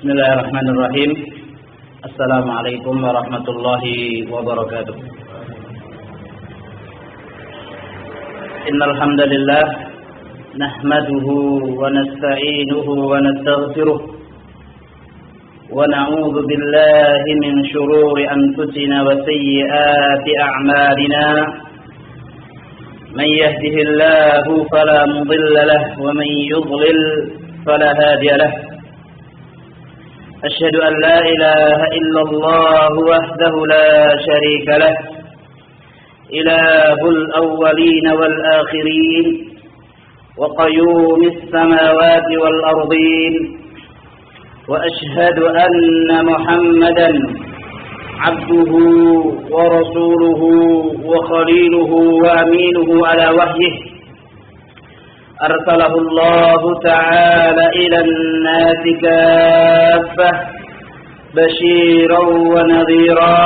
Bismillahirrahmanirrahim. Assalamualaikum warahmatullahi wabarakatuh. Innal hamdalillah nahmaduhu wa nasta'inuhu wa nastaghfiruh wa na'udzu billahi min shururi anfusina wa sayyiati a'malina. Man yahdihillahu fala mudilla lahu wa man yudlil fala hadiya lahu. أشهد أن لا إله إلا الله وحده لا شريك له إله الأولين والآخرين وقيوم السماوات والأرضين وأشهد أن محمدا عبده ورسوله وخليله وأمينه على وحيه أرسله الله تعالى إلى الناس كافة بشيرا ونذيرا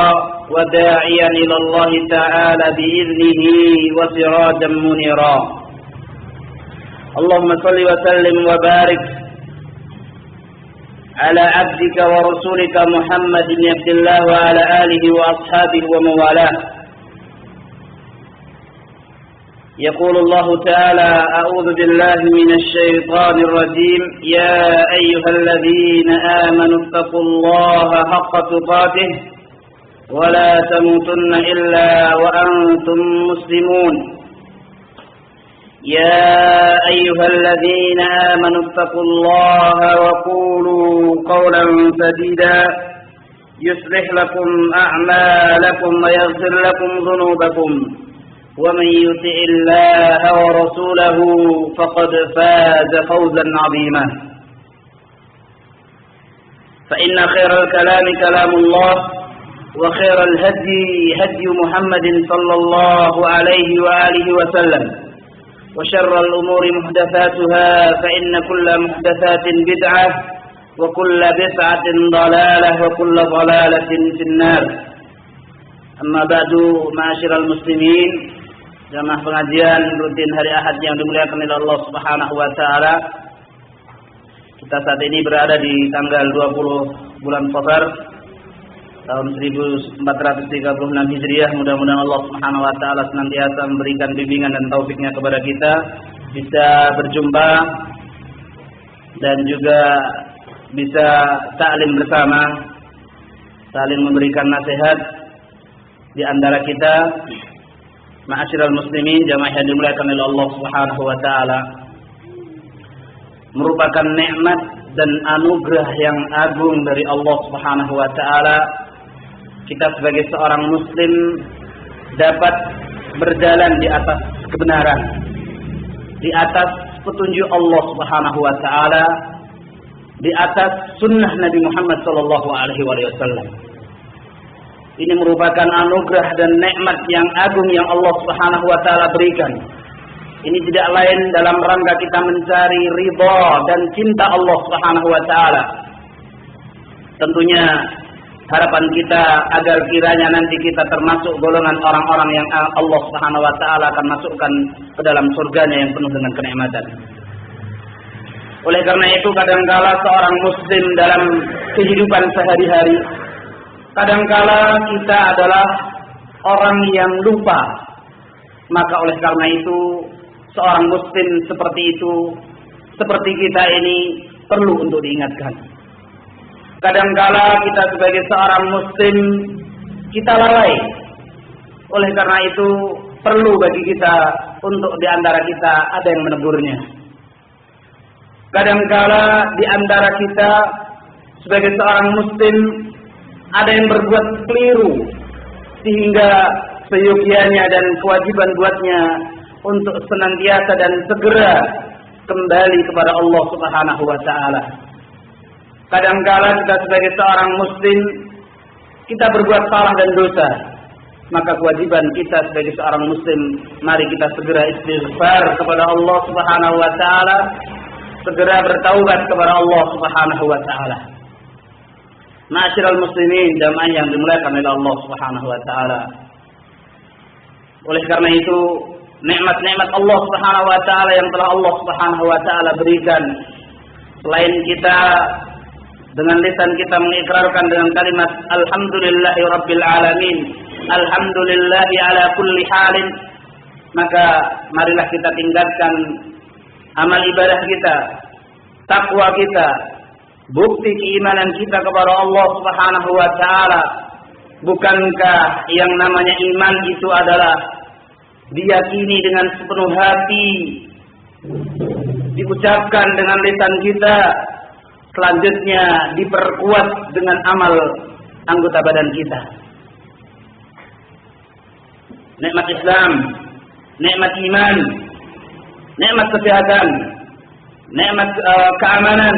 وداعيا إلى الله تعالى بإذنه وسراجا منيرا. اللهم صل وسلم وبارك على عبدك ورسولك محمد بن عبد الله وعلى آله وأصحابه ومن والاه. يقول الله تعالى: أعوذ بالله من الشيطان الرجيم. يا أيها الذين آمنوا اتقوا الله حق تقاته ولا تموتن إلا وأنتم مسلمون. يا أيها الذين آمنوا اتقوا الله وقولوا قولا سديدا يصلح لكم أعمالكم ويغفر لكم ذنوبكم ومن يطع الله ورسوله فقد فاز فوزا عظيما. فإن خير الكلام كلام الله وخير الهدي هدي محمد صلى الله عليه وآله وسلم وشر الأمور محدثاتها فإن كل محدثات بدعة وكل بدعة ضلالة وكل ضلالة في النار. أما بعد معاشر المسلمين, jamaah pengajian rutin hari Ahad yang dimuliakan oleh Allah Subhanahu wa taala. Kita saat ini berada di tanggal 20 bulan Safar tahun 1436 Hijriah. Mudah-mudahan Allah Subhanahu wa taala senantiasa memberikan bimbingan dan taufiknya kepada kita bisa berjumpa dan juga bisa ta'lim bersama, saling memberikan nasihat di antara kita. Ma'asyiral muslimin, jamaah yang dimuliakan oleh Allah Subhanahu wa taala, merupakan nikmat dan anugerah yang agung dari Allah Subhanahu wa taala kita sebagai seorang muslim dapat berjalan di atas kebenaran, di atas petunjuk Allah Subhanahu wa taala, di atas sunnah Nabi Muhammad sallallahu alaihi wasallam. Ini merupakan anugerah dan nikmat yang agung yang Allah Subhanahu wa taala berikan. Ini tidak lain dalam rangka kita mencari ridha dan cinta Allah Subhanahu wa taala. Tentunya harapan kita agar kiranya nanti kita termasuk golongan orang-orang yang Allah Subhanahu wa taala akan masukkan ke dalam surganya yang penuh dengan kenikmatan. Oleh karena itu, kadangkala seorang muslim dalam kehidupan sehari-hari, kadangkala kita adalah orang yang lupa. Maka oleh karena itu, seorang muslim seperti itu, seperti kita ini, perlu untuk diingatkan. Kadangkala kita sebagai seorang muslim, kita lalai. Oleh karena itu, perlu bagi kita untuk di antara kita ada yang menegurnya. Kadangkala di antara kita sebagai seorang muslim ada yang berbuat keliru sehingga seyogianya dan kewajiban buatnya untuk senantiasa dan segera kembali kepada Allah Subhanahu wa taala. Kadangkala kita sebagai seorang muslim kita berbuat salah dan dosa, maka kewajiban kita sebagai seorang muslim, mari kita segera istighfar kepada Allah Subhanahu wa taala, segera bertaubat kepada Allah Subhanahu wa taala. Ma'asyiral muslimin, jamaah yang dimuliakan oleh Allah Subhanahu wa taala. Oleh karena itu, nikmat-nikmat Allah Subhanahu wa taala yang telah Allah Subhanahu wa taala berikan, selain kita dengan lisan kita mengikrarkan dengan kalimat alhamdulillahi rabbil alamin, alhamdulillahi ala kulli halin, maka marilah kita tingkatkan amal ibadah kita, takwa kita, bukti keimanan kita kepada Allah Subhanahu wa taala. Bukankah yang namanya iman itu adalah diyakini dengan sepenuh hati, diucapkan dengan lisan kita, selanjutnya diperkuat dengan amal anggota badan kita. Nikmat Islam, nikmat iman, nikmat kesehatan, nikmat keamanan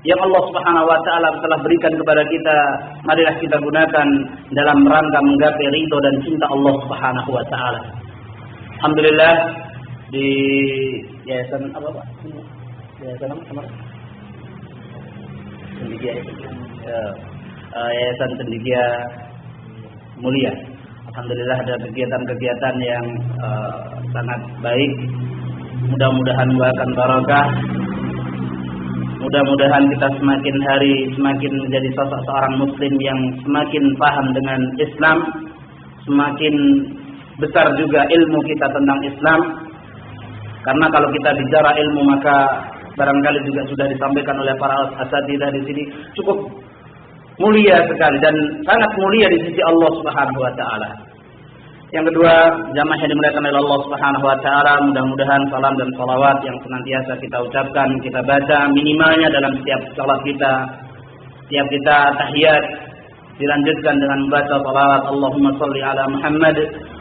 yang Allah Subhanahu wa taala telah berikan kepada kita, marilah kita gunakan dalam rangka menggapai ridho dan cinta Allah Subhanahu wa taala. Alhamdulillah di yayasan apa Pak? Yayasan apa? Cendekia, Yayasan Cendekia Mulia. Alhamdulillah ada kegiatan-kegiatan yang sangat baik. Mudah-mudahan akan barokah. Mudah-mudahan kita semakin hari semakin menjadi sosok seorang muslim yang semakin paham dengan Islam, semakin besar juga ilmu kita tentang Islam. Karena kalau kita bicara ilmu, maka barangkali juga sudah disampaikan oleh para asatidzah di sini, cukup mulia sekali dan sangat mulia di sisi Allah Subhanahu wa taala. Yang kedua, jamaah yang dimuliakan oleh Allah Subhanahu wa taala, mudah-mudahan salam dan salawat yang senantiasa kita ucapkan, kita baca minimalnya dalam setiap salat kita, setiap kita tahiyat, dilanjutkan dengan membaca salawat Allahumma shalli ala Muhammad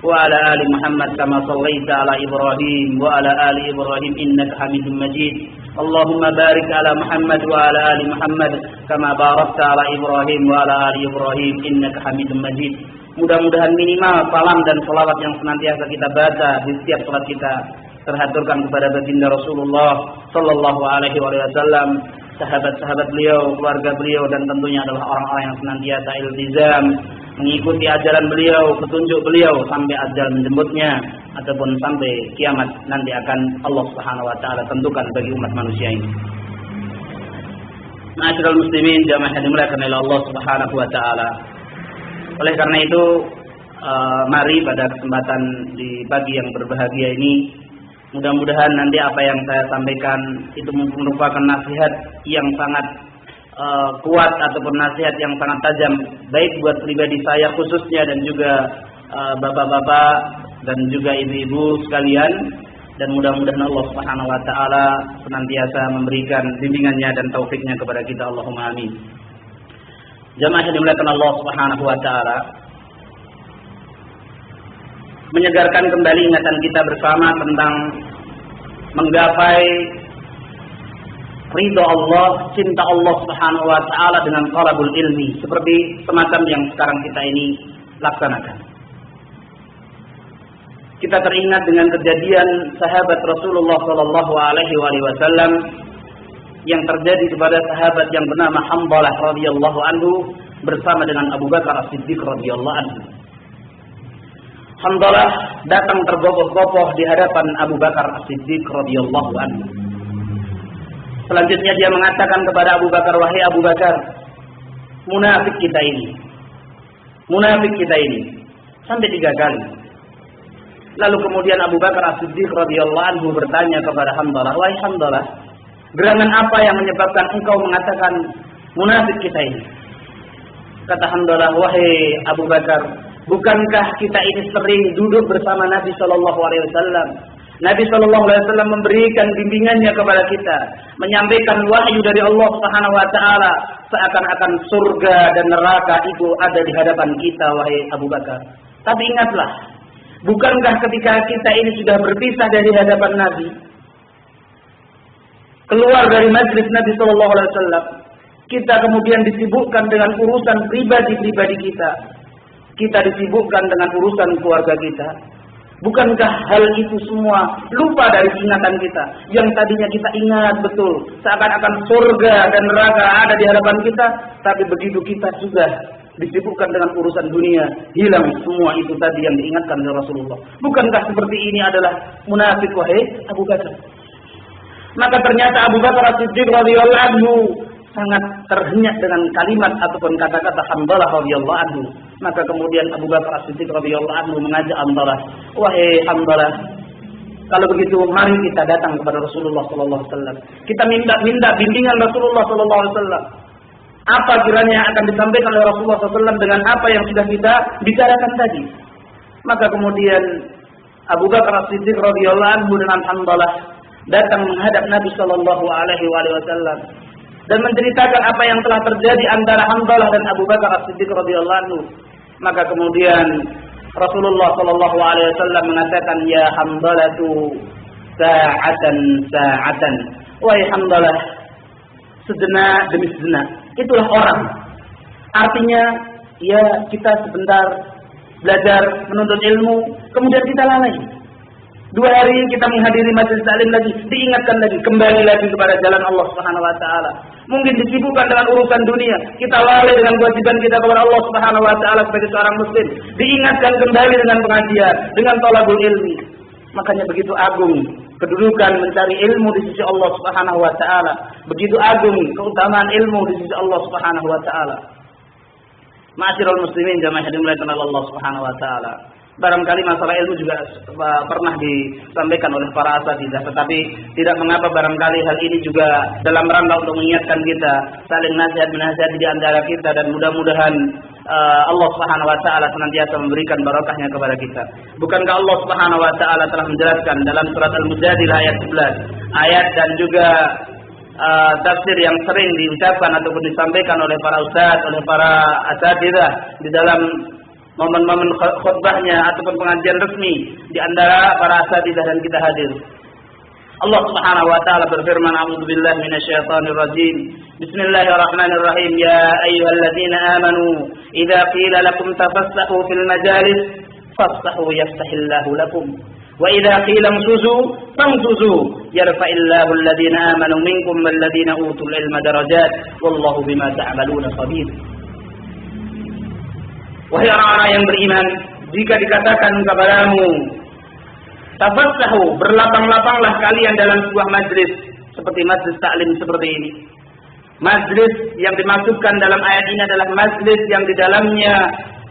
wa ala ali Muhammad kama shallaita ala Ibrahim wa ala ali Ibrahim innaka Hamidum Majid. Allahumma barik ala Muhammad wa ala ali Muhammad kama barakta ala Ibrahim wa ala ali Ibrahim innaka Hamidum Majid. Mudah-mudahan minimal salam dan salawat yang senantiasa kita baca di setiap salat kita terhaturkan kepada baginda Rasulullah sallallahu alaihi wasallam, sahabat-sahabat beliau, keluarga beliau, dan tentunya adalah orang-orang yang senantiasa iltizam mengikuti ajaran beliau, petunjuk beliau sampai ajal menjemputnya ataupun sampai kiamat nanti akan Allah Subhanahu wa taala tentukan bagi umat manusia ini. Ma'asyiral muslimin, jamaah yang dimuliakan oleh Allah Subhanahu wa taala. Oleh karena itu, mari pada kesempatan di pagi yang berbahagia ini, mudah-mudahan nanti apa yang saya sampaikan itu merupakan nasihat yang sangat kuat ataupun nasihat yang sangat tajam, baik buat pribadi saya khususnya dan juga bapak-bapak dan juga ibu-ibu sekalian, dan mudah-mudahan Allah Subhanahu wa taala senantiasa memberikan bimbingannya dan taufiknya kepada kita, Allahumma amin. Jamaah yang dimuliakan Allah Subhanahu wa taala, menyegarkan kembali ingatan kita bersama tentang menggapai ridha Allah, cinta Allah Subhanahu wa taala dengan talabul ilmi, seperti semacam yang sekarang kita ini laksanakan. Kita teringat dengan kejadian sahabat Rasulullah sallallahu alaihi wasallam yang terjadi kepada sahabat yang bernama Hanzalah radhiyallahu anhu bersama dengan Abu Bakar As-Siddiq radhiyallahu anhu. Hanzalah datang tergopoh-gopoh di hadapan Abu Bakar As-Siddiq radhiyallahu anhu. Selanjutnya dia mengatakan kepada Abu Bakar, wahai Abu Bakar, munafik kita ini. Munafik kita ini. Sampai 3 kali. Lalu kemudian Abu Bakar As-Siddiq radhiyallahu anhu bertanya kepada Hanzalah, wahai Hanzalah, gerangan apa yang menyebabkan engkau mengatakan munafik kita ini? Kata Hanzalah, wahai Abu Bakar, bukankah kita ini sering duduk bersama Nabi Shallallahu Alaihi Wasallam? Nabi Shallallahu Alaihi Wasallam memberikan bimbingannya kepada kita, menyampaikan wahyu dari Allah Subhanahu Wa Taala, seakan-akan surga dan neraka itu ada di hadapan kita, wahai Abu Bakar. Tapi ingatlah, bukankah ketika kita ini sudah berpisah dari hadapan Nabi, keluar dari majlis Nabi Shallallahu Alaihi Wasallam, kita kemudian disibukkan dengan urusan pribadi-pribadi kita. Kita disibukkan dengan urusan keluarga kita. Bukankah hal itu semua lupa dari ingatan kita? Yang tadinya kita ingat betul, seakan-akan surga dan neraka ada di hadapan kita, tapi begitu kita sudah disibukkan dengan urusan dunia, hilang semua itu tadi yang diingatkan oleh Rasulullah. Bukankah seperti ini adalah munafik, wahai Abu Bakar? Maka ternyata Abu Bakar As-Siddiq radhiyallahu anhu sangat terhenyak dengan kalimat ataupun kata-kata Hanzalah radhiyallahu anhu. Maka kemudian Abu Bakar As-Siddiq radhiyallahu anhu mengajak Hanzalah, "Wahai Hanzalah, kalau begitu mari kita datang kepada Rasulullah sallallahu alaihi wasallam. Kita minta bimbingan Rasulullah sallallahu alaihi wasallam. Apa kiranya yang akan disampaikan oleh Rasulullah sallallahu alaihi wasallam dengan apa yang sudah kita bicarakan tadi?" Maka kemudian Abu Bakar As-Siddiq radhiyallahu anhu dengan Hanzalah datang menghadap Nabi sallallahu alaihi wasallam dan menceritakan apa yang telah terjadi antara Hanzalah dan Abu Bakar As-Siddiq radhiyallahu anhu. Maka kemudian Rasulullah sallallahu alaihi wasallam mengatakan, "Ya Hanzalatu, sa'atan sa'atan." Wahai Hanzalah, sejenak demi sejenak. Itulah orang. Artinya, ya kita sebentar belajar menuntut ilmu, kemudian kita lalai. 2 hari kita menghadiri majelis taklim lagi, diingatkan lagi, kembali lagi kepada jalan Allah Subhanahu wa taala. Mungkin disibukkan dengan urusan dunia, kita lalai dengan kewajiban kita kepada Allah Subhanahu wa taala sebagai seorang muslim. Diingatkan kembali dengan pengajian, dengan thalabul ilmi. Makanya begitu agung kedudukan mencari ilmu di sisi Allah Subhanahu wa taala. Begitu agung keutamaan ilmu di sisi Allah Subhanahu wa taala. Ma'asyiral muslimin jamaah yang dimuliakan oleh Allah Subhanahu wa taala. Barangkali masalah ilmu juga pernah disampaikan oleh para asatidzah, tetapi tidak mengapa barangkali hal ini juga dalam rangka untuk mengingatkan kita, saling nasihat menasihati di antara kita, dan mudah-mudahan Allah Subhanahu wa taala senantiasa memberikan barakahnya kepada kita. Bukankah Allah Subhanahu wa taala telah menjelaskan dalam surat Al-Mujadilah ayat 11, ayat dan juga tafsir yang sering diucapkan ataupun disampaikan oleh para ustaz, oleh para asatidzah di dalam momen-momen khutbahnya ataupun pengajian resmi di antara para asatidzah dan kita hadir. Allah Subhanahu wa taala berfirman, "A'udzubillahi minasyaitonir rajim. Bismillahirrahmanirrahim. Ya ayyuhalladzina amanu, idza qila lakum tafassahu fil majalis fafsahu yafsahillahu lakum. Wa idza qila imsuzu famsuzu yarfa'illahu alladzina amanu minkum walladzina utul ilma darajat wallahu bima ta'maluna khabir." Wahai orang-orang yang beriman, jika dikatakan kepadamu, tafassahu, berlapang-lapanglah kalian dalam sebuah majlis seperti majlis taklim seperti ini. Majlis yang dimaksudkan dalam ayat ini adalah majlis yang di dalamnya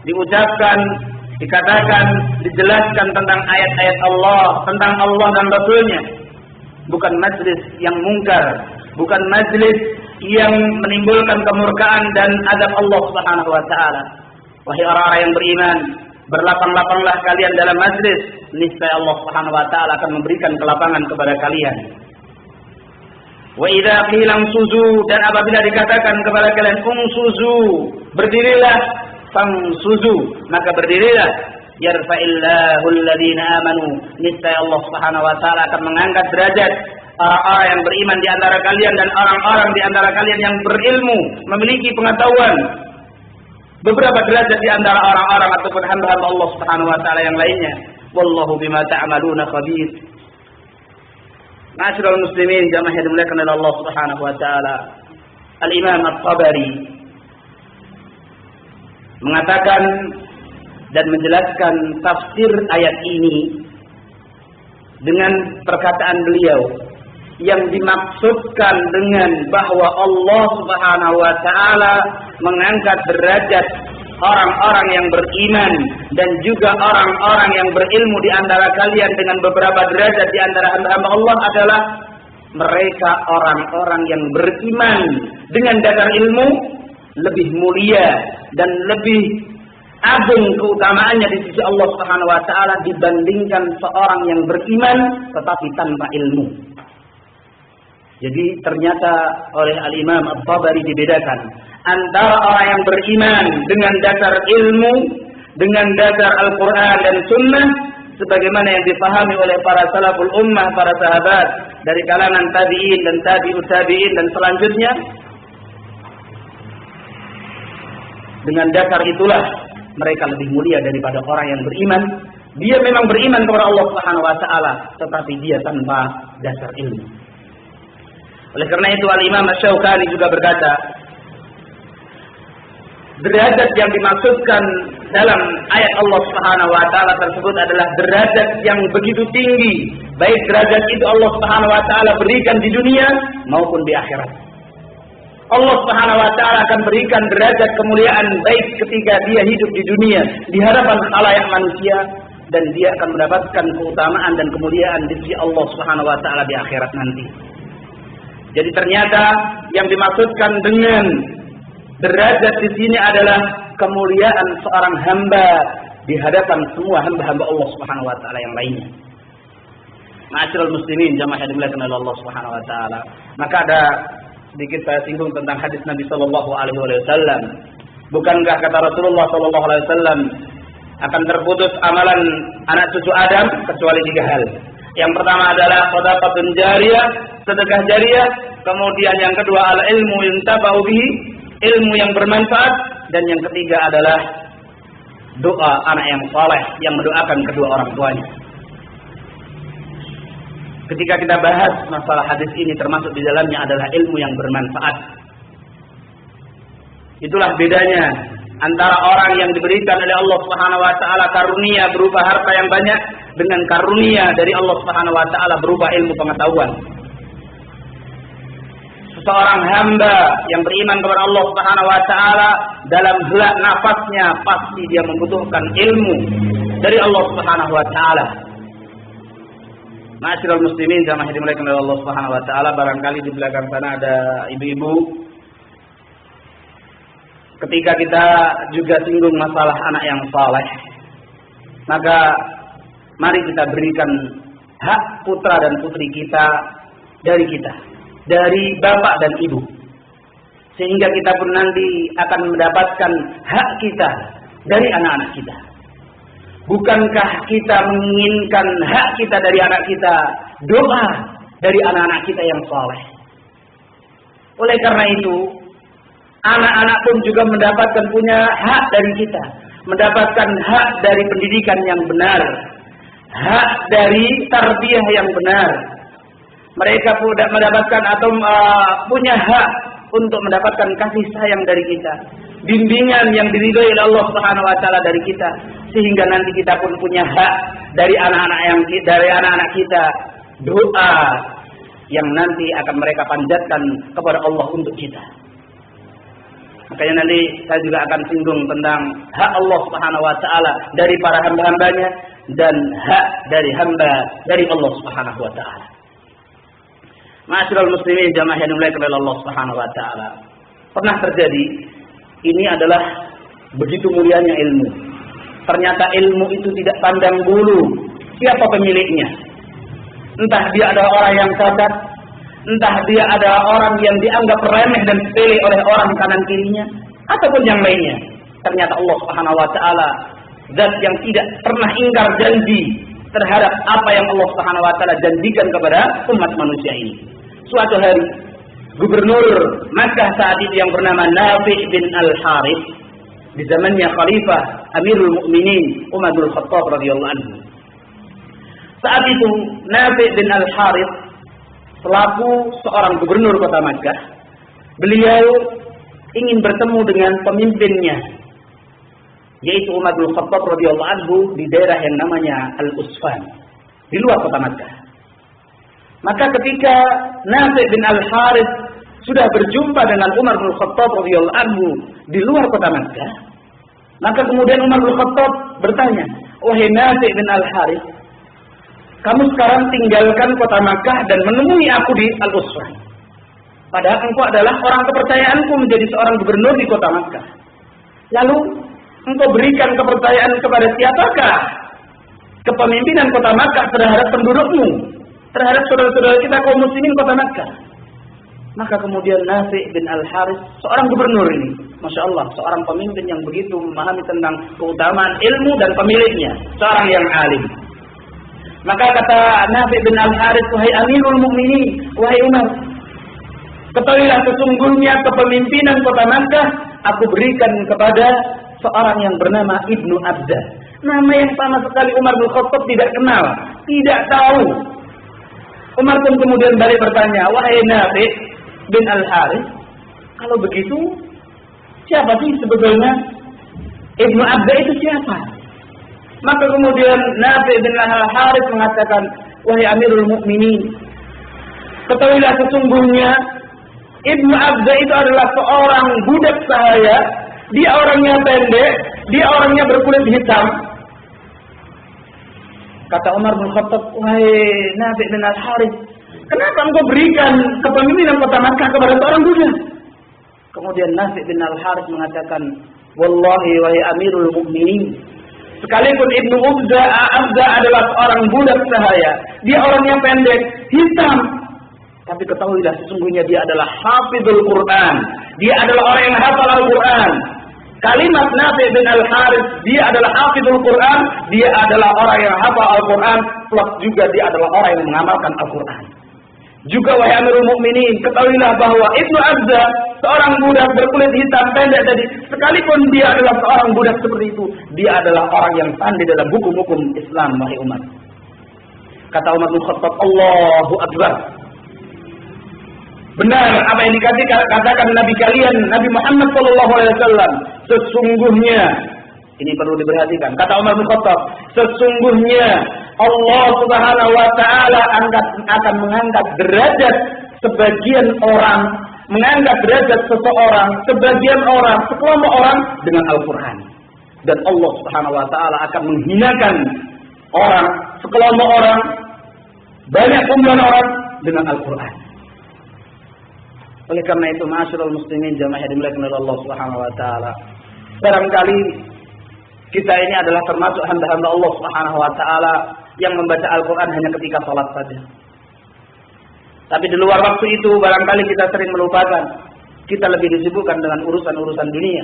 diucapkan, dikatakan, dijelaskan tentang ayat-ayat Allah, tentang Allah dan Rasulnya. Bukan majlis yang mungkar, bukan majlis yang menimbulkan kemurkaan dan azab Allah Subhanahu wa taala. Wahai orang-orang yang beriman, berlapang-lapanglah kalian dalam majlis, niscaya Allah Subhanahu wa taala akan memberikan kelapangan kepada kalian. Wa idza qila umsuzu, dan apabila dikatakan kepada kalian umsuzu, berdirilah, famsuzu, maka berdirilah. Yarfa'illahu alladhina amanu, niscaya Allah Subhanahu wa taala akan mengangkat derajat orang-orang yang beriman di antara kalian dan orang-orang di antara kalian yang berilmu, memiliki pengetahuan. Beberapa derajat di antara orang-orang ataupun hamba-hamba Allah Subhanahu wa taala yang lainnya. Wallahu bima ta'maluna khabir. Ma'asyiral muslimin jamaah yang dimuliakan oleh Allah Subhanahu wa taala. Al-Imam At-Tabari mengatakan dan menjelaskan tafsir ayat ini dengan perkataan beliau yang dimaksudkan dengan bahwa Allah Subhanahu wa taala mengangkat derajat orang-orang yang beriman dan juga orang-orang yang berilmu di antara kalian dengan beberapa derajat di antara hamba-hamba Allah adalah mereka orang-orang yang beriman dengan dasar ilmu lebih mulia dan lebih agung keutamaannya di sisi Allah Subhanahu wa taala dibandingkan seorang yang beriman tetapi tanpa ilmu. Jadi ternyata oleh Al-Imam At-Tabari dibedakan antara orang yang beriman dengan dasar ilmu, dengan dasar Al-Quran dan Sunnah, sebagaimana yang dipahami oleh para salaful ummah, para sahabat dari kalangan tabi'in dan tabi'ut tabi'in dan selanjutnya. Dengan dasar itulah mereka lebih mulia daripada orang yang beriman. Dia memang beriman kepada Allah Subhanahu wa taala, tetapi dia tanpa dasar ilmu. Oleh karena itu Al-Imam Asy-Syaukani juga berkata, derajat yang dimaksudkan dalam ayat Allah Subhanahu wa taala tersebut adalah derajat yang begitu tinggi, baik derajat itu Allah Subhanahu wa taala berikan di dunia maupun di akhirat. Allah Subhanahu wa taala akan berikan derajat kemuliaan baik ketika dia hidup di dunia di hadapan khalayak manusia, dan dia akan mendapatkan keutamaan dan kemuliaan di sisi Allah Subhanahu wa taala di akhirat nanti. Jadi ternyata yang dimaksudkan dengan derajat di sini adalah kemuliaan seorang hamba di hadapan semua hamba-hamba Allah Subhanahu wa taala yang lainnya. Ma'asyiral muslimin, jamaah yang dimuliakan oleh Allah Subhanahu wa taala. Maka ada sedikit saya singgung tentang hadis Nabi sallallahu alaihi wasallam. Bukankah kata Rasulullah sallallahu alaihi wasallam, akan terputus amalan anak cucu Adam kecuali 3 hal. Yang pertama adalah shadaqatun jariyah, sedekah jariyah. Kemudian yang kedua al-ilmu yuntafa'u bihi, ilmu yang bermanfaat. Dan yang ketiga adalah doa anak yang saleh yang mendoakan kedua orang tuanya. Ketika kita bahas masalah hadis ini, termasuk di dalamnya adalah ilmu yang bermanfaat. Itulah bedanya antara orang yang diberikan oleh Allah Subhanahu wa taala karunia berupa harta yang banyak dengan karunia dari Allah Subhanahu wa taala berupa ilmu pengetahuan. Seorang hamba yang beriman kepada Allah Subhanahu wa taala, dalam helak nafasnya pasti dia membutuhkan ilmu dari Allah Subhanahu wa taala. Ma'asyiral muslimin, jamaah yang dimuliakan oleh Allah Subhanahu wa taala, barangkali di belakang sana ada ibu-ibu. Ketika kita juga singgung masalah anak yang saleh, maka mari kita berikan hak putra dan putri kita, dari bapak dan ibu, sehingga kita pun nanti akan mendapatkan hak kita dari anak-anak kita. Bukankah kita menginginkan hak kita dari anak kita, doa dari anak-anak kita yang saleh? Oleh karena itu, anak-anak pun juga mendapatkan punya hak dari kita, mendapatkan hak dari pendidikan yang benar, hak dari tarbiyah yang benar. Mereka sudah mendapatkan atau punya hak untuk mendapatkan kasih sayang dari kita, bimbingan yang diridhoi oleh Allah Subhanahu wa taala dari kita, sehingga nanti kita pun punya hak dari anak-anak kita, doa yang nanti akan mereka panjatkan kepada Allah untuk kita. Makanya nanti saya juga akan singgung tentang hak Allah Subhanahu wa taala dari para hamba-hambanya dan hak dari hamba dari Allah Subhanahu wa taala. Ma'asyiral muslimin, jamaah yang dimuliakan oleh Allah Subhanahu wa taala. Pernah terjadi, ini adalah begitu mulianya ilmu. Ternyata ilmu itu tidak pandang bulu siapa pemiliknya. Entah dia adalah orang yang cacat, entah dia adalah orang yang dianggap remeh dan sepele oleh orang kanan kirinya, ataupun yang lainnya. Ternyata Allah Subhanahu wa taala zat yang tidak pernah ingkar janji terhadap apa yang Allah Subhanahu wa taala janjikan kepada umat manusia ini. Suatu hari, gubernur Makkah saat itu yang bernama Nafi' bin Al-Harith, di zamannya Khalifah Amirul Mukminin Umar bin Khattab radhiyallahu anhu. Saat itu Nafi' bin Al-Harith selaku seorang gubernur kota Makkah, beliau ingin bertemu dengan pemimpinnya, yaitu Umar bin Khattab radhiyallahu anhu, di daerah yang namanya Al-Usfan, di luar kota Makkah. Maka ketika Nafi' bin Al-Harith sudah berjumpa dengan Umar bin Khattab radhiyallahu anhu di luar kota Makkah, maka kemudian Umar bin Khattab bertanya, "Wahai Nafi' bin Al-Harith, kamu sekarang tinggalkan kota Makkah dan menemui aku di Al-Usfan. Padahal engkau adalah orang kepercayaanku menjadi seorang gubernur di kota Makkah. Lalu engkau berikan kepercayaan kepada siapakah? Kepemimpinan kota Makkah terhadap pendudukmu, terhadap saudara-saudara kita kaum muslimin kota Makkah." Maka kemudian Nafi' bin Al-Harith, seorang gubernur ini, Masya Allah, seorang pemimpin yang begitu memahami tentang keutamaan ilmu dan pemiliknya, seorang yang alim. Maka kata Nafi' bin Al-Harith, "Wahai Amirul Mukminin, wahai Umar, ketahuilah sesungguhnya kepemimpinan kota Makkah aku berikan kepada seorang yang bernama Ibnu Abda." Nama yang sama sekali Umar bin Khattab tidak kenal, tidak tahu. Umar pun kemudian balik bertanya, "Wahai Nafi' bin Al-Harith, kalau begitu siapa sih sebetulnya Ibnu Abda itu siapa?" Maka kemudian Nafi' bin Al-Harith mengatakan, "Wahai Amirul Mukminin, ketahuilah sesungguhnya Ibnu Abza itu adalah seorang budak sahaya. Dia orangnya pendek, dia orangnya berkulit hitam. Kata Umar bin Khattab, "Wahai Nafi' bin Al-Harits, kenapa engkau berikan kepemimpinan kota Makkah kepada seorang budak?" Kemudian Nafi' bin Al-Harits mengatakan, "Wallahi wahai Amirul Mukminin, sekalipun Ibnu Abza adalah seorang budak sahaya, dia orangnya pendek, hitam, tapi ketahuilah sesungguhnya dia adalah hafizul Quran. Dia adalah orang yang hafal Al-Quran." Kalimat Nafi' bin Al-Harits, dia adalah hafizul Quran, dia adalah orang yang hafal Al-Quran, plus juga dia adalah orang yang mengamalkan Al-Quran. Juga wahai Amirul Mukminin, ketahuilah bahwa Ibnu Abza, seorang budak berkulit hitam pendek tadi, sekalipun dia adalah seorang budak seperti itu, dia adalah orang yang pandai dalam hukum-hukum Islam, wahai umat. Kata Umar bin Khattab, "Allahu Akbar. Benar apa yang dikatakan Nabi kalian, Nabi Muhammad SAW. Sesungguhnya," ini perlu diperhatikan, kata Umar bin Khattab, "sesungguhnya Allah Subhanahu wa taala akan mengangkat derajat sebagian orang, mengangkat derajat seseorang, sebagian orang, sekelompok orang dengan Al-Qur'an. Dan Allah Subhanahu wa taala akan menghinakan orang, sekelompok orang, banyak kumpulan orang dengan Al-Qur'an." Oleh karena itu, ma'asyiral muslimin jamaah yang dimuliakan oleh Allah Subhanahu wa taala, barangkali kita ini adalah termasuk hamba-hamba Allah Subhanahu wa taala yang membaca Al-Qur'an hanya ketika salat saja. Tapi di luar waktu itu barangkali kita sering melupakan. Kita lebih disibukkan dengan urusan-urusan dunia.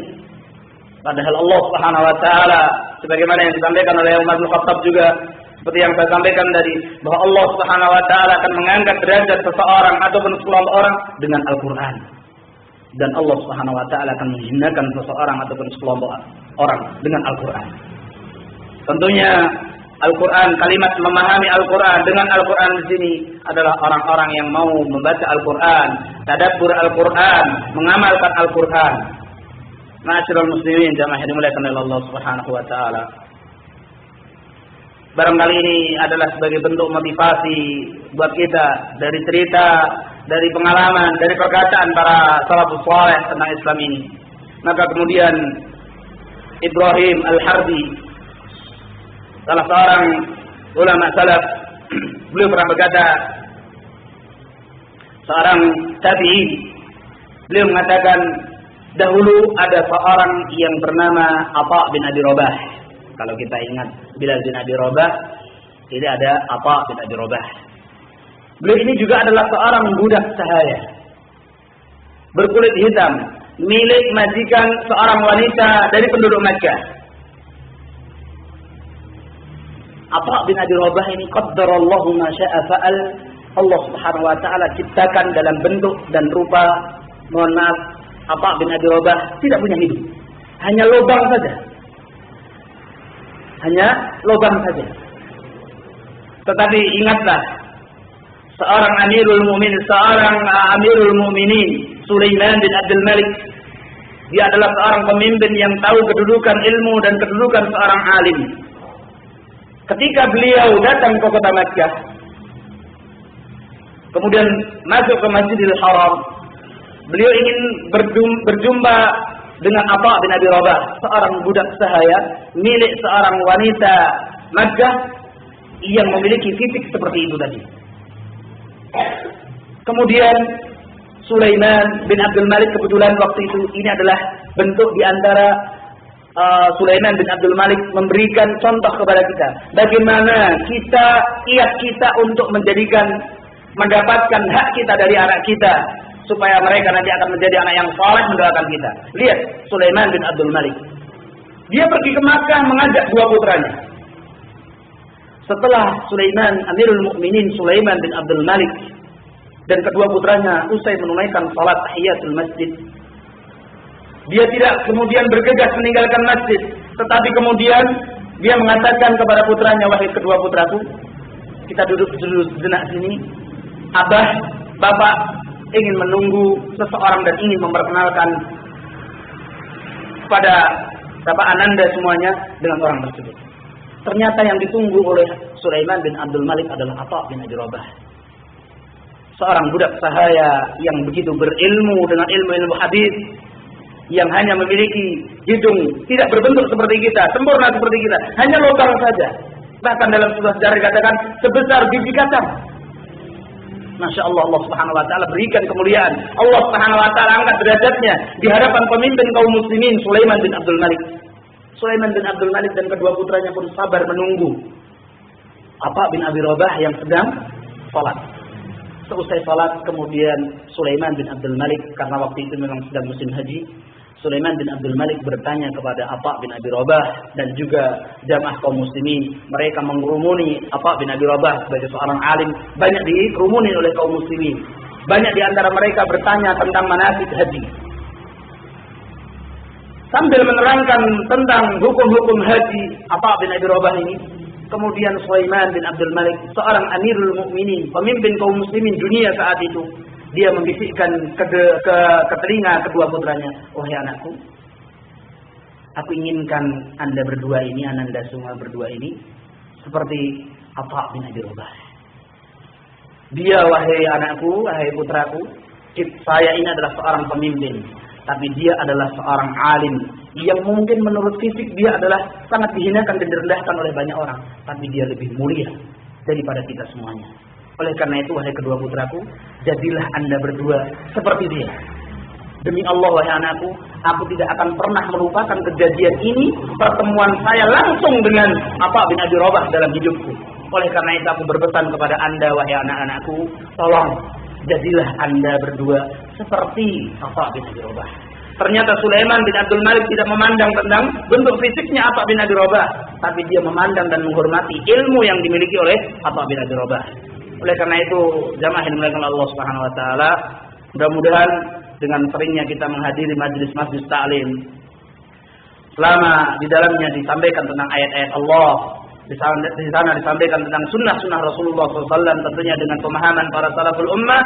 Padahal Allah Subhanahu wa taala sebagaimana yang disampaikan oleh Umar bin Khattab juga, seperti yang saya sampaikan tadi, bahwa Allah Subhanahu wa taala akan mengangkat derajat seseorang ataupun sekelompok orang dengan Al-Qur'an. Dan Allah Subhanahu wa taala akan menghinakan seseorang ataupun sekelompok orang dengan Al-Qur'an. Tentunya Al-Qur'an, kalimat memahami Al-Qur'an dengan Al-Qur'an di sini adalah orang-orang yang mau membaca Al-Qur'an, tadabbur Al-Qur'an, mengamalkan Al-Qur'an. Ma'asyiral muslimin jamaah yang dimuliakan oleh Allah Subhanahu wa taala. Barangkali ini adalah sebagai bentuk motivasi buat kita dari cerita, dari pengalaman, dari perkataan para salafus saleh tentang Islam ini. Maka kemudian Ibrahim Al-Harbi, salah seorang ulama salaf, beliau pernah berkata, seorang tabi'in, beliau mengatakan, dahulu ada seorang yang bernama Atha bin Abi Rabah. Kalau kita ingat Bilal bin Abi Rabah, ini ada Atha bin Abi Rabah. Beliau ini juga adalah seorang budak sahaya, berkulit hitam, milik majikan seorang wanita dari penduduk Makkah. Atha bin Abi Rabah ini qaddarallahu ma syaa fa'al. Allah Subhanahu wa taala ciptakan dalam bentuk dan rupa, mohon maaf, Atha bin Abi Rabah tidak punya hidup. Hanya lubang saja. Hanya lubang saja. Tetapi ingatlah, seorang Amirul Mukminin Sulaiman bin Abdul Malik, dia adalah seorang pemimpin yang tahu kedudukan ilmu dan kedudukan seorang alim. Ketika beliau datang ke kota Makkah, kemudian masuk ke Masjidil Haram, beliau ingin berjumpa dengan Atha bin Abi Rabah, seorang budak sahaya milik seorang wanita Makkah yang memiliki fisik seperti itu tadi. Kemudian Sulaiman bin Abdul Malik, kebetulan waktu itu ini adalah bentuk di antara Sulaiman bin Abdul Malik memberikan contoh kepada kita bagaimana kiat kita untuk mendapatkan hak kita dari anak kita, supaya mereka nanti akan menjadi anak yang saleh mendoakan kita. Lihat Sulaiman bin Abdul Malik, dia pergi ke Makkah mengajak dua putranya. Setelah Sulaiman, Amirul Mukminin Sulaiman bin Abdul Malik dan kedua putranya usai menunaikan salat tahiyatul masjid, dia tidak kemudian bergegas meninggalkan masjid, tetapi kemudian dia mengatakan kepada putranya, "Wahai kedua putraku, kita duduk sejenak sini. Abah, bapak ingin menunggu seseorang dan ingin memperkenalkan kepada bapak ananda semuanya dengan orang tersebut." Ternyata yang ditunggu oleh Sulaiman bin Abdul Malik adalah Atha bin Abi Rabah. seorang budak sahaya yang begitu berilmu dengan ilmu-ilmu hadis, yang hanya memiliki hidung tidak berbentuk seperti kita, sempurna seperti kita, hanya lubang saja. Bahkan dalam sebuah sejarah dikatakan sebesar biji kacang. Masya Allah, Allah Subhanahu Wa Taala berikan kemuliaan. Allah Subhanahu Wa Taala angkat derajatnya di hadapan pemimpin kaum muslimin Sulaiman bin Abdul Malik. Sulaiman bin Abdul Malik dan kedua putranya pun sabar menunggu Atha bin Abi Rabah yang sedang salat. Seusai salat kemudian Sulaiman bin Abdul Malik, karena waktu itu memang sedang musim haji, Sulaiman bin Abdul Malik bertanya kepada Atha bin Abi Rabah dan juga jamaah kaum muslimin. Mereka mengerumuni Atha bin Abi Rabah sebagai seorang alim, banyak dikerumuni oleh kaum muslimin. Banyak di antara mereka bertanya tentang manasik haji. Sambil menerangkan tentang hukum-hukum haji Atha bin Abi Rabah ini, kemudian Sulaiman bin Abdul Malik, seorang Amirul Mukminin, pemimpin kaum muslimin dunia saat itu, dia membisikkan ke telinga kedua putranya, "Wahai anakku, aku inginkan Anda berdua ini, Ananda semua berdua ini, seperti Atha bin Abi Rabah. Dia, wahai anakku, wahai putraku, saya ini adalah seorang pemimpin, tapi dia adalah seorang alim yang mungkin menurut fisik dia adalah sangat dihinakan dan direndahkan oleh banyak orang, tapi dia lebih mulia daripada kita semuanya. Oleh karena itu, wahai kedua putraku, jadilah Anda berdua seperti dia. Demi Allah, wahai anakku, aku tidak akan pernah melupakan kejadian ini, pertemuan saya langsung dengan Atha bin Abi Rabah dalam hidupku. Oleh karena itu aku berpesan kepada Anda, wahai anak-anakku, tolong jadilah Anda berdua seperti Atha bin Abi Rabah." Ternyata Sulaiman bin Abdul Malik tidak memandang tentang bentuk fisiknya Atha bin Abi Rabah, tapi dia memandang dan menghormati ilmu yang dimiliki oleh Atha bin Abi Rabah. Oleh karena itu, jamaah yang dimuliakan Allah Subhanahu Wa Taala, mudah-mudahan dengan seringnya kita menghadiri majelis-majelis ta'lim, selama di dalamnya disampaikan tentang ayat-ayat Allah, di sana disampaikan tentang sunnah-sunnah Rasulullah SAW, tentunya dengan pemahaman para salaful ummah,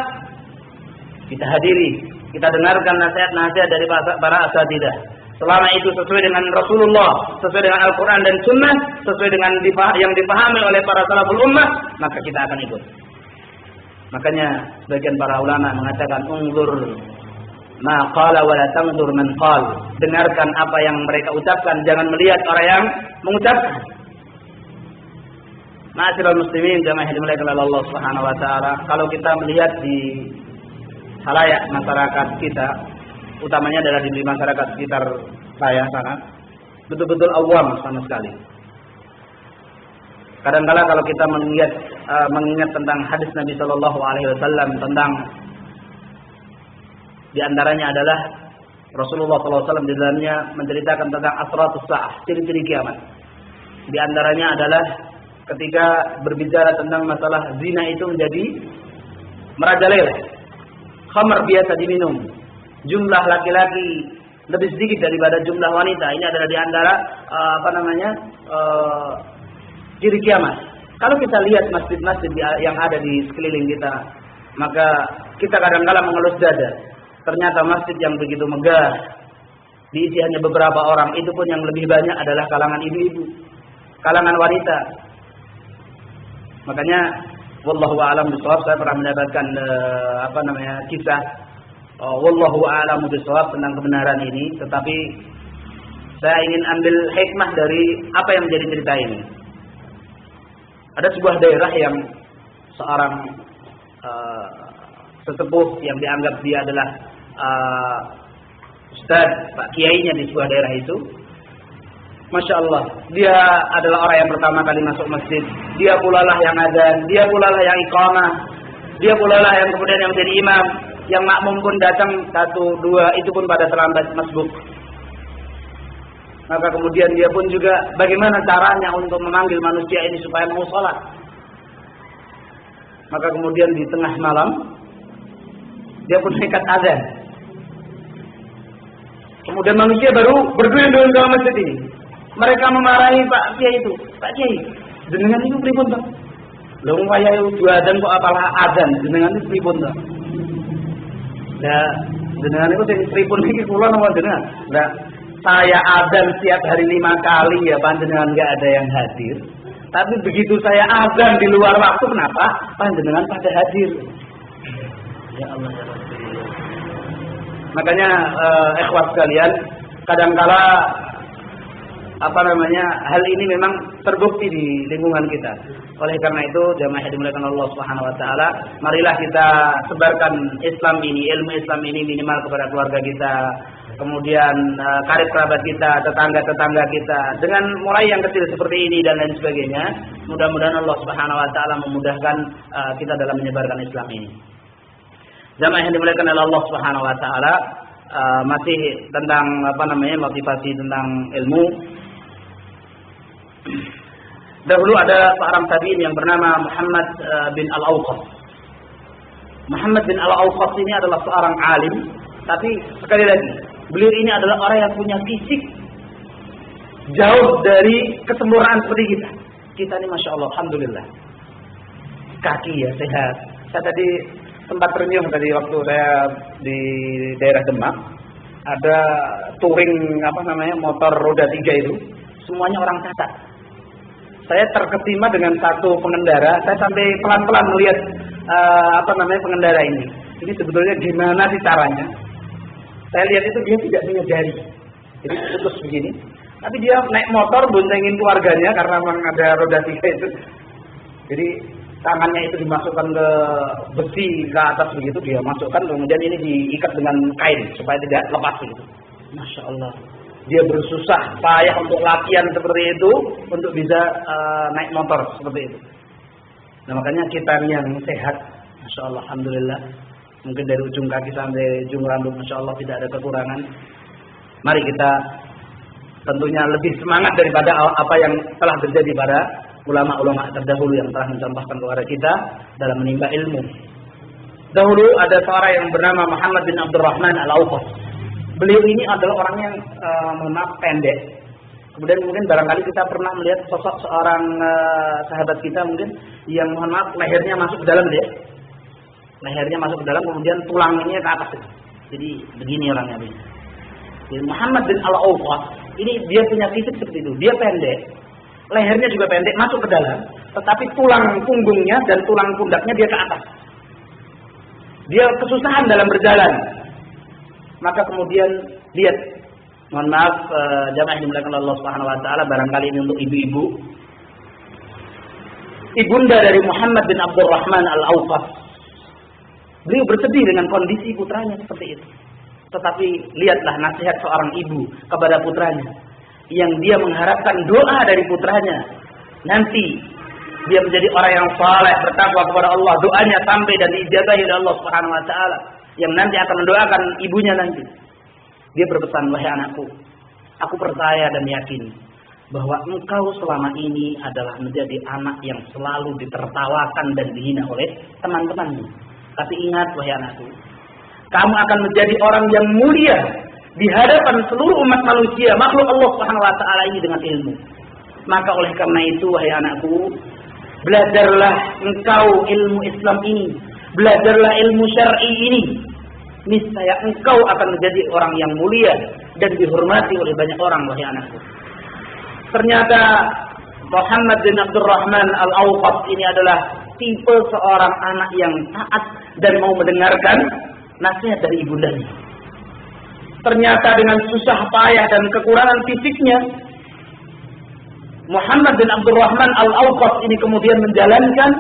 kita hadiri, kita dengarkan nasihat-nasihat dari para asatidzah. Selama itu sesuai dengan Rasulullah, sesuai dengan Al-Quran dan Sunnah, sesuai dengan yang dipahami oleh para salaful ummah, maka kita akan ikut. Makanya sebagian para ulama mengatakan, "Unzur ma qala wa la tanzur man qala." Dengarkan apa yang mereka ucapkan, jangan melihat orang yang mengucapkan. Ma'asyiral muslimin, jamaah yang dimuliakan oleh Allah Subhanahu Wa Taala, kalau kita melihat di khalayak masyarakat kita, utamanya adalah di masyarakat sekitar saya sana, betul-betul awam sama sekali. Kadang-kala kalau kita mengingat tentang hadis Nabi Shallallahu Alaihi Wasallam tentang, di antaranya adalah Rasulullah SAW di dalamnya menceritakan tentang asratus sa'ah, ciri-ciri kiamat. Di antaranya adalah ketika berbicara tentang masalah zina itu menjadi merajalela, khamar biasa diminum, jumlah laki-laki lebih sedikit daripada jumlah wanita. Ini adalah di antara ciri kiamat. Kalau kita lihat masjid-masjid yang ada di sekeliling kita, maka kita kadang-kala mengelus dada. Ternyata masjid yang begitu megah, diisi hanya beberapa orang, itu pun yang lebih banyak adalah kalangan ibu-ibu, kalangan wanita. Makanya wallahu a'lam bishawab, saya pernah mendapatkan kisah wallahu a'lam bishawab tentang kebenaran ini, tetapi saya ingin ambil hikmah dari apa yang menjadi cerita ini. Ada sebuah daerah yang seorang sesepuh yang dianggap dia adalah ustaz, pak kiainya di sebuah daerah itu. Masya Allah, dia adalah orang yang pertama kali masuk masjid. Dia pula lah yang azan, dia pula lah yang iqamah, dia pula lah yang kemudian yang menjadi imam. Yang makmum pun datang 1, 2, itu pun pada terlambat masbuk. Maka kemudian dia pun juga bagaimana caranya untuk memanggil manusia ini supaya mau sholat. Maka kemudian di tengah malam dia pun nekat azan. Kemudian manusia baru berduyun-duyun ke masjid ini. Mereka memarahi Pak Kiai itu. Pak Kiai, jenengan itu pripun to? Lha wong wayahe azan kok apalah azan, jenengan itu pripun to? Lah jenengan itu sing pripun iki kula napa jenengan? Lah saya azan setiap hari 5 kali ya panjenengan enggak ada yang hadir. Tapi begitu saya azan di luar waktu, kenapa panjenengan pada hadir? Ya Allah ya Rabbi. Makanya ikhwat sekalian, kadangkala hal ini memang terbukti di lingkungan kita. Oleh karena itu, jamaah yang dimuliakan Allah Subhanahu wa taala, marilah kita sebarkan Islam ini, ilmu Islam ini minimal kepada keluarga kita, kemudian karib kerabat kita, tetangga-tetangga kita, dengan mulai yang kecil seperti ini dan lain sebagainya. Mudah-mudahan Allah Subhanahu wa taala memudahkan kita dalam menyebarkan Islam ini. Jamaah yang dimuliakan oleh Allah Subhanahu wa taala, masih tentang motivasi tentang ilmu. Dahulu ada seorang tabi'in yang bernama Muhammad bin Al-Awqas. Muhammad bin Al-Awqas ini adalah seorang alim, tapi sekali lagi, beliau ini adalah orang yang punya fisik jauh dari kesempurnaan seperti kita. Kita ini Masya Allah, Alhamdulillah. Kaki ya sehat. Saya tadi sempat ternium tadi waktu saya di daerah Demak, ada touring motor roda 3 itu, semuanya orang cacat. Saya terkesima dengan satu pengendara, saya sampai pelan-pelan melihat pengendara ini. Ini sebetulnya gimana sih caranya? Saya lihat itu dia tidak punya jari, jadi putus begini. Tapi dia naik motor boncengin keluarganya karena memang ada roda 3 itu. Jadi tangannya itu dimasukkan ke besi ke atas begitu, dia masukkan, kemudian ini diikat dengan kain supaya tidak lepas begitu. Masya Allah, dia bersusah payah untuk latihan seperti itu untuk bisa naik motor seperti itu. Nah makanya kita yang sehat, Masya Allah, Alhamdulillah, mungkin dari ujung kaki sampai ujung rambut, Masya Allah, tidak ada kekurangan. Mari kita tentunya lebih semangat daripada apa yang telah terjadi pada ulama-ulama terdahulu yang telah mencontohkan kepada kita dalam menimba ilmu. Dahulu ada seorang yang bernama Muhammad bin Abdurrahman Al-Awqas. Beliau ini adalah orang yang pendek. Kemudian mungkin barangkali kita pernah melihat sosok seorang sahabat kita mungkin yang lehernya masuk ke dalam dia. Lehernya masuk ke dalam, kemudian tulangnya ke atas. Jadi begini orangnya. Jadi Muhammad bin Al-Awqas ini dia punya fisik seperti itu. Dia pendek, lehernya juga pendek, masuk ke dalam, tetapi tulang punggungnya dan tulang pundaknya dia ke atas. Dia kesusahan dalam berjalan. Maka kemudian lihat, mohon maaf jamaah yang dimuliakan Allah Subhanahu wa taala, barangkali ini untuk ibu-ibu. Ibunda dari Muhammad bin Abdurrahman Al-Awqas. Beliau bersedih dengan kondisi putranya seperti itu. Tetapi lihatlah nasihat seorang ibu kepada putranya, yang dia mengharapkan doa dari putranya. Nanti dia menjadi orang yang saleh, bertakwa kepada Allah, doanya sampai dan diijabahi oleh Allah Subhanahu wa taala, yang nanti akan mendoakan ibunya nanti. Dia berpesan, wahai anakku, aku percaya dan yakin bahwa engkau selama ini adalah menjadi anak yang selalu ditertawakan dan dihina oleh teman-temanmu. Tapi ingat, wahai anakku, kamu akan menjadi orang yang mulia di hadapan seluruh umat manusia, makhluk Allah Subhanahu wa taala ini dengan ilmu. Maka oleh karena itu, wahai anakku, belajarlah engkau ilmu Islam ini, belajarlah ilmu syar'i ini. Niscaya engkau akan menjadi orang yang mulia dan dihormati oleh banyak orang, wahai anakku. Ternyata Muhammad bin Abdurrahman Al-Awqas ini adalah tipe seorang anak yang taat dan mau mendengarkan nasihat dari ibundanya. Ternyata dengan susah payah dan kekurangan fisiknya, Muhammad bin Abdurrahman Al-Awqas ini kemudian menjalankan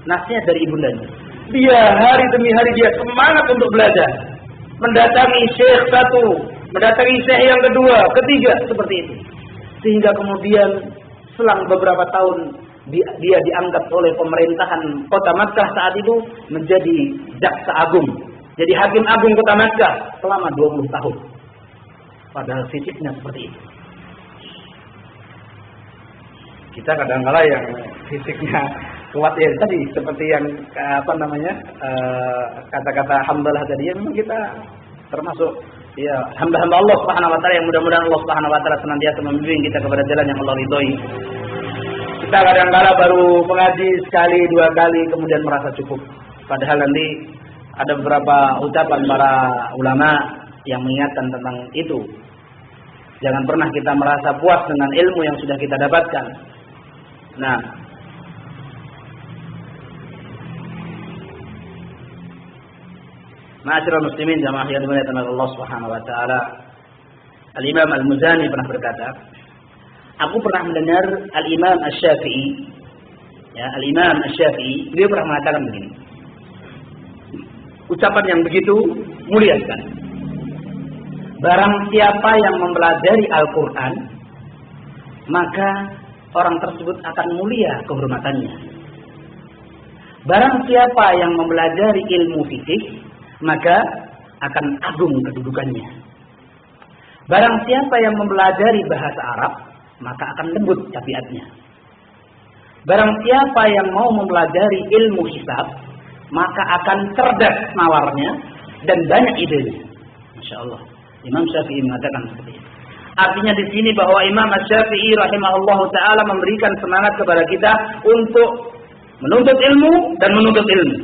nasihat dari ibundanya. Dia hari demi hari dia semangat untuk belajar, mendatangi syekh satu, mendatangi syekh yang kedua, ketiga, seperti itu. Sehingga kemudian selang beberapa tahun dia diangkat oleh pemerintahan kota Makkah saat itu menjadi jaksa agung, jadi hakim agung kota Makkah selama 20 tahun. Padahal fisiknya seperti itu. Kita kadang-kala yang fisiknya kuat ya tadi, seperti yang kata-kata hamdalah tadi, memang kita termasuk ya hamba-hamba Allah Subhanahu wa taala yang mudah-mudahan Allah Subhanahu wa taala senantiasa membimbing kita kepada jalan yang Allah ridhoi. Kita kadang-kala baru mengaji sekali, 2 kali kemudian merasa cukup. Padahal nanti ada beberapa ucapan para ulama yang mengingatkan tentang itu. Jangan pernah kita merasa puas dengan ilmu yang sudah kita dapatkan. Nah, Ma'asyiral muslimin jamaah yang dimuliakan oleh Allah Subhanahu wa taala. Al-Imam Al-Muzani pernah berkata, aku pernah mendengar Al-Imam Asy-Syafi'i, ya, Al-Imam Asy-Syafi'i, beliau pernah mengatakan begini. Ucapan yang begitu mulia sekali. Barang siapa yang mempelajari Al-Qur'an, maka orang tersebut akan mulia kehormatannya. Barang siapa yang mempelajari ilmu fikih, maka akan agung kedudukannya. Barang siapa yang mempelajari bahasa Arab, maka akan lembut tabiatnya. Barang siapa yang mau mempelajari ilmu hisab, maka akan cerdas nalarnya dan banyak idenya. Masya Allah. Imam Syafi'i mengatakan seperti itu. Artinya di sini bahwa Imam Syafi'i rahimahullah taala memberikan semangat kepada kita untuk menuntut ilmu dan menuntut ilmu.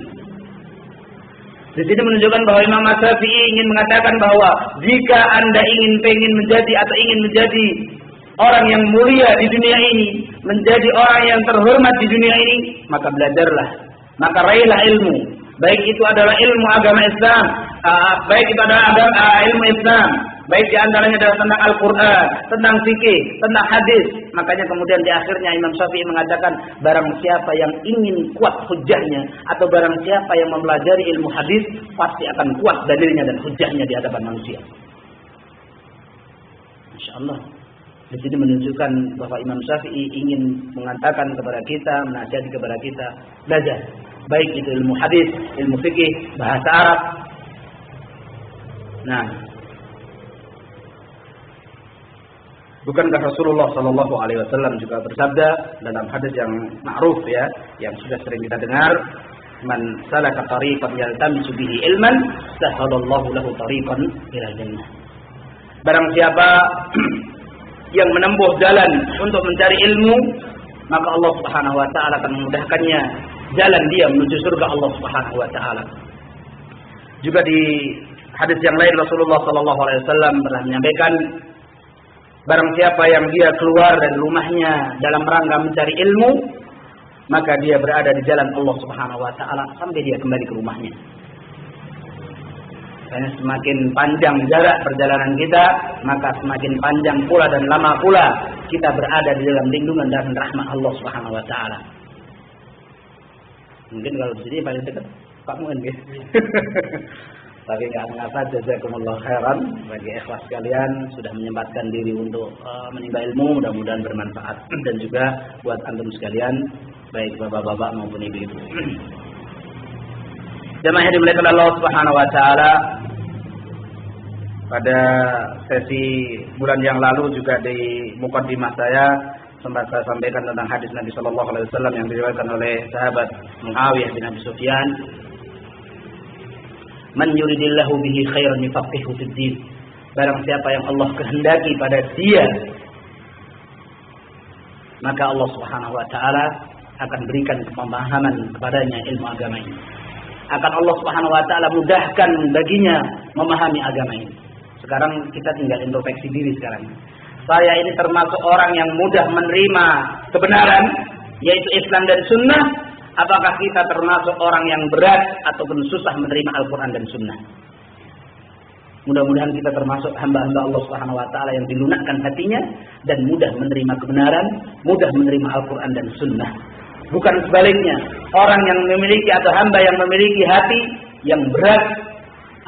Di sini menunjukkan bahwa Imam Syafi'i ingin mengatakan bahwa jika Anda ingin menjadi atau ingin menjadi orang yang mulia di dunia ini, menjadi orang yang terhormat di dunia ini, maka belajarlah, maka raihlah ilmu. Baik itu adalah ilmu agama Islam, baik itu adalah ilmu Islam, baik di antaranya adalah tentang Al-Quran, tentang fikih, tentang hadis. Makanya kemudian di akhirnya Imam Syafi'i mengatakan, barang siapa yang ingin kuat hujahnya, atau barang siapa yang mempelajari ilmu hadis, pasti akan kuat dalilnya dan hujahnya di hadapan manusia. Masya Allah. Di sini menunjukkan bahwa Imam Syafi'i ingin mengatakan kepada kita, menasihati kepada kita, belajar. Baik itu ilmu hadis, ilmu fikih, bahasa Arab. Nah, bukankah Rasulullah Shallallahu Alaihi Wasallam juga bersabda dalam hadis yang ma'ruf, ya, yang sudah sering kita dengar, man salaka tariqan yaltamisu bihi ilman, sahalallahu lahu tariqan ila jannah. Barang siapa yang menempuh jalan untuk mencari ilmu, maka Allah Subhanahu wa taala akan memudahkannya jalan dia menuju surga Allah Subhanahu wa taala. Juga di hadis yang lain Rasulullah sallallahu alaihi wasallam pernah menyampaikan, barang siapa yang dia keluar dari rumahnya dalam rangka mencari ilmu, maka dia berada di jalan Allah Subhanahu wa taala sampai dia kembali ke rumahnya. Karena semakin panjang jarak perjalanan kita, maka semakin panjang pula dan lama pula kita berada di dalam lindungan dan rahmat Allah Subhanahu wa taala. Mungkin kalau di sini paling dekat Pak Mu'in gitu. Tapi enggak mengapa, jazakumullah khairan bagi ikhlas sekalian sudah menyempatkan diri untuk menimba ilmu, mudah-mudahan bermanfaat, dan juga buat antum sekalian, baik bapak-bapak maupun ibu-ibu. Jemaah yang dimuliakan Allah Subhanahu wa taala, pada sesi bulan yang lalu juga di mukaddimah saya sempat saya sampaikan tentang hadis Nabi Shallallahu Alaihi Wasallam yang diriwayatkan oleh sahabat Muawiyah bin Abi Sufyan, man yuridillahu bihi khairan yufaqihu fid din. Barang siapa yang Allah kehendaki pada dia, maka Allah Subhanahu wa taala akan berikan pemahaman kepadanya ilmu agama ini. Akan Allah Subhanahu wa taala mudahkan baginya memahami agama ini. Sekarang kita tinggal introspeksi diri sekarang. Saya ini termasuk orang yang mudah menerima kebenaran, yaitu Islam dan Sunnah. Apakah kita termasuk orang yang berat ataupun susah menerima Al-Quran dan Sunnah? Mudah-mudahan kita termasuk hamba-hamba Allah Subhanahu wa taala yang dilunakkan hatinya dan mudah menerima kebenaran, mudah menerima Al-Quran dan Sunnah. Bukan sebaliknya, orang yang memiliki atau hamba yang memiliki hati yang berat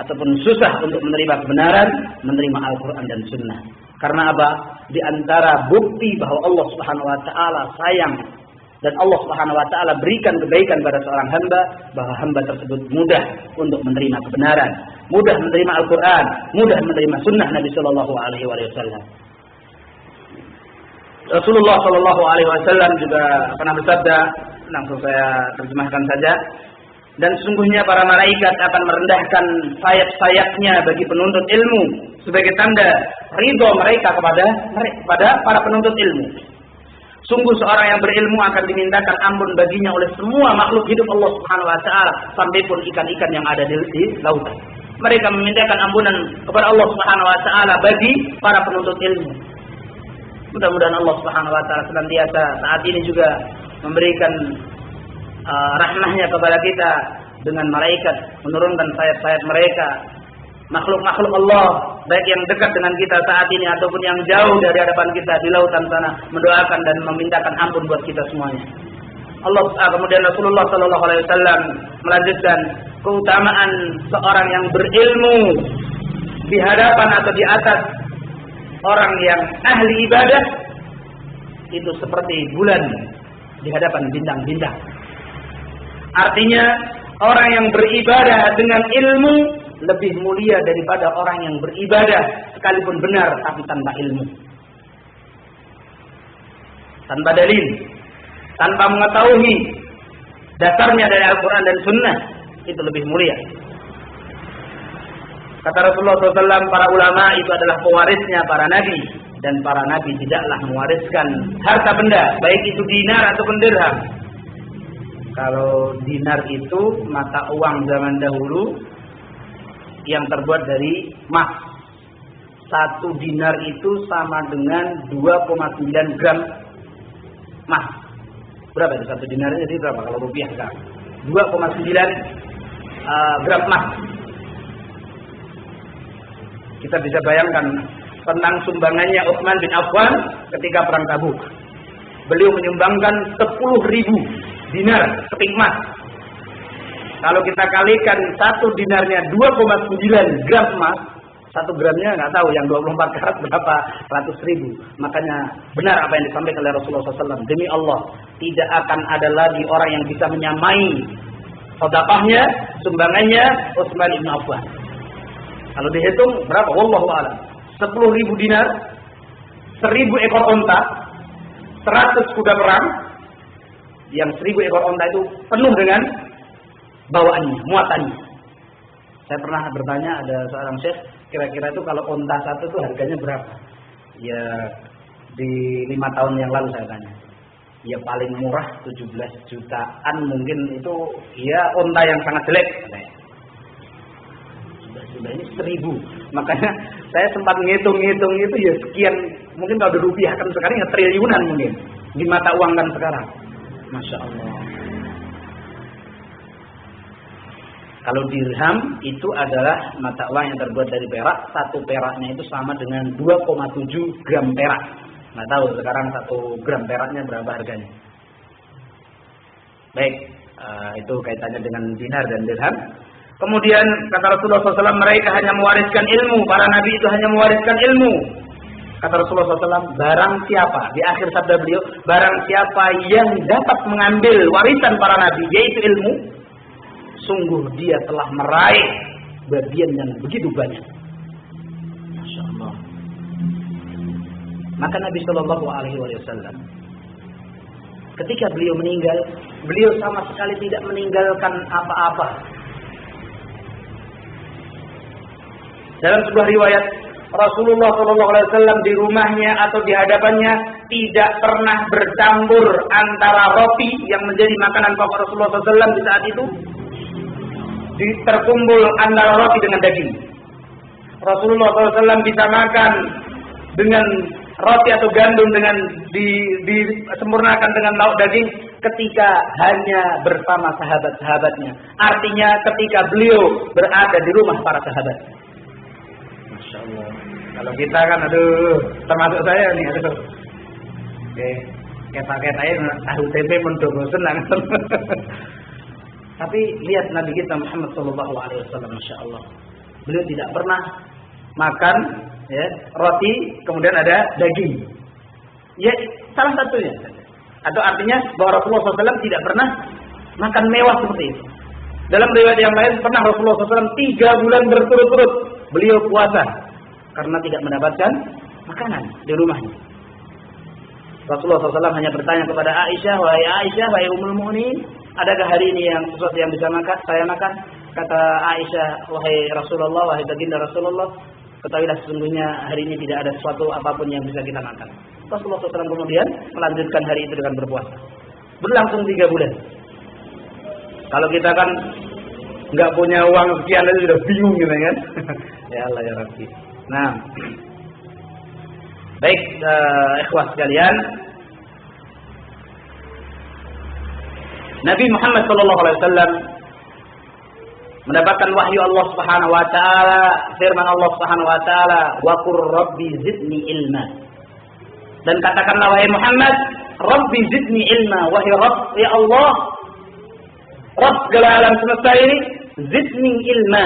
ataupun susah untuk menerima kebenaran, menerima Al-Quran dan Sunnah. Karena apa? Di antara bukti bahwa Allah Subhanahu wa taala sayang dan Allah Subhanahu wa taala berikan kebaikan pada seorang hamba, bahwa hamba tersebut mudah untuk menerima kebenaran, mudah menerima Al-Quran, mudah menerima Sunnah Nabi Sallallahu Alaihi Wasallam. Rasulullah Sallallahu Alaihi Wasallam juga pernah bersabda, langsung saya terjemahkan saja. Dan sesungguhnya para malaikat akan merendahkan sayap-sayapnya bagi penuntut ilmu sebagai tanda ridho mereka kepada para penuntut ilmu. Sungguh seorang yang berilmu akan dimintakan ampun baginya oleh semua makhluk hidup Allah Subhanahu wa taala, sampai pun ikan-ikan yang ada di lautan. Mereka memintakan ampunan kepada Allah Subhanahu wa taala bagi para penuntut ilmu. Mudah-mudahan Allah Subhanahu wa taala senantiasa saat ini juga memberikan rahmahnya kepada kita dengan malaikat, menurunkan sayap-sayap mereka. Makhluk-makhluk Allah, baik yang dekat dengan kita saat ini ataupun yang jauh dari hadapan kita di lautan sana, mendoakan dan memintakan ampun buat kita semuanya. Kemudian Rasulullah Sallallahu Alaihi Wasallam melanjutkan keutamaan seorang yang berilmu di hadapan atau di atas orang yang ahli ibadah itu seperti bulan di hadapan bintang-bintang. Artinya orang yang beribadah dengan ilmu lebih mulia daripada orang yang beribadah sekalipun benar tapi tanpa ilmu, tanpa dalil, tanpa mengetahui dasarnya dari Al-Quran dan Sunnah, itu lebih mulia. Kata Rasulullah SAW, para ulama itu adalah pewarisnya para nabi, dan para nabi tidaklah mewariskan harta benda, baik itu dinar ataupun dirham. Kalau dinar itu mata uang zaman dahulu yang terbuat dari emas. 1 dinar itu sama dengan 2,9 gram emas. Berapa itu 1 dinar? Jadi berapa kalau rupiah sekarang? 2,9 gram emas. Kita bisa bayangkan tentang sumbangannya Utsman bin Affan ketika perang Tabuk. Beliau menyumbangkan 10.000 dinar keping emas. Kalau kita kalikan 1 dinarnya 2,9 gram emas, 1 gramnya nggak tahu, yang 24 karat berapa ratus ribu. Makanya benar apa yang disampaikan oleh Rasulullah SAW. Demi Allah, tidak akan ada lagi orang yang bisa menyamai sedekahnya, sumbangannya Utsman bin Affan. Kalau dihitung berapa? Wallahu a'lam. 10.000 dinar, 1.000 ekor onta, 100 kuda perang, yang 1.000 ekor onta itu penuh dengan bawaannya, muatannya. Saya pernah bertanya, ada seorang syekh, kira-kira itu kalau onta satu itu harganya berapa? Ya di 5 tahun yang lalu saya tanya. Ya paling murah 17 jutaan mungkin itu, ya onta yang sangat jelek. Sudah ini 1.000. Makanya saya sempat ngitung-ngitung itu ya sekian, mungkin kalau dirupiahkan sekarang ya triliunan mungkin di mata uang kan sekarang. Masya Allah. Kalau dirham itu adalah mata uang yang terbuat dari perak. 1 peraknya itu sama dengan 2,7 gram perak. Nggak tahu sekarang 1 gram peraknya berapa harganya. Baik, itu kaitannya dengan dinar dan dirham. Kemudian kata Rasulullah SAW, mereka hanya mewariskan ilmu. Para nabi itu hanya mewariskan ilmu. Kata Rasulullah SAW, barang siapa, di akhir sabda beliau, barang siapa yang dapat mengambil warisan para nabi, yaitu ilmu, sungguh dia telah meraih bagian yang begitu banyak. Masya Allah. Maka Nabi Shallallahu Alaihi Wasallam ketika beliau meninggal, beliau sama sekali tidak meninggalkan apa-apa. Dalam sebuah riwayat, Rasulullah Shallallahu Alaihi Wasallam di rumahnya atau di hadapannya tidak pernah bercampur antara roti yang menjadi makanan pokok Rasulullah SAW di saat itu, terkumpul antara roti dengan daging. Rasulullah SAW bisa makan dengan roti atau gandum dengan disempurnakan dengan lauk daging ketika hanya bersama sahabat-sahabatnya. Artinya ketika beliau berada di rumah para sahabat. Masya Allah. Kalau kita kan aduh, termasuk saya nih, aduh. Oke, ketak-ketak aja tahu tempe mendung senang. Tapi lihat Nabi kita Muhammad Sallallahu Alaihi Wasallam, Masya Allah. Beliau tidak pernah makan ya, roti kemudian ada daging. Ya salah satunya. Atau artinya bahwa Rasulullah SAW tidak pernah makan mewah seperti itu. Dalam riwayat yang lain pernah Rasulullah SAW 3 bulan berturut-turut beliau puasa karena tidak mendapatkan makanan di rumahnya. Rasulullah SAW hanya bertanya kepada Aisyah, wahai Ummul Mukminin, adakah hari ini yang sesuatu yang bisa saya makan? Kata Aisyah, wahai Rasulullah, wahai baginda Rasulullah, ketahuilah sesungguhnya hari ini tidak ada sesuatu apapun yang bisa kita makan. Rasulullah SAW kemudian melanjutkan hari itu dengan berpuasa. Berlangsung 3 bulan. Kalau kita kan nggak punya uang sekian aja sudah bingung gitu kan? Ya Allah ya Rabbi. Nah, baik ikhwah sekalian, Nabi Muhammad SAW mendapatkan wahyu Allah Subhanahu wa taala, firman Allah Subhanahu wa taala, "Wa qur rabbi zidni ilma." Dan katakanlah wahai Muhammad, "Rabbi zidni ilma." Wahai Rabb, ya Allah, Rabb segala alam semesta ini, zidni ilma.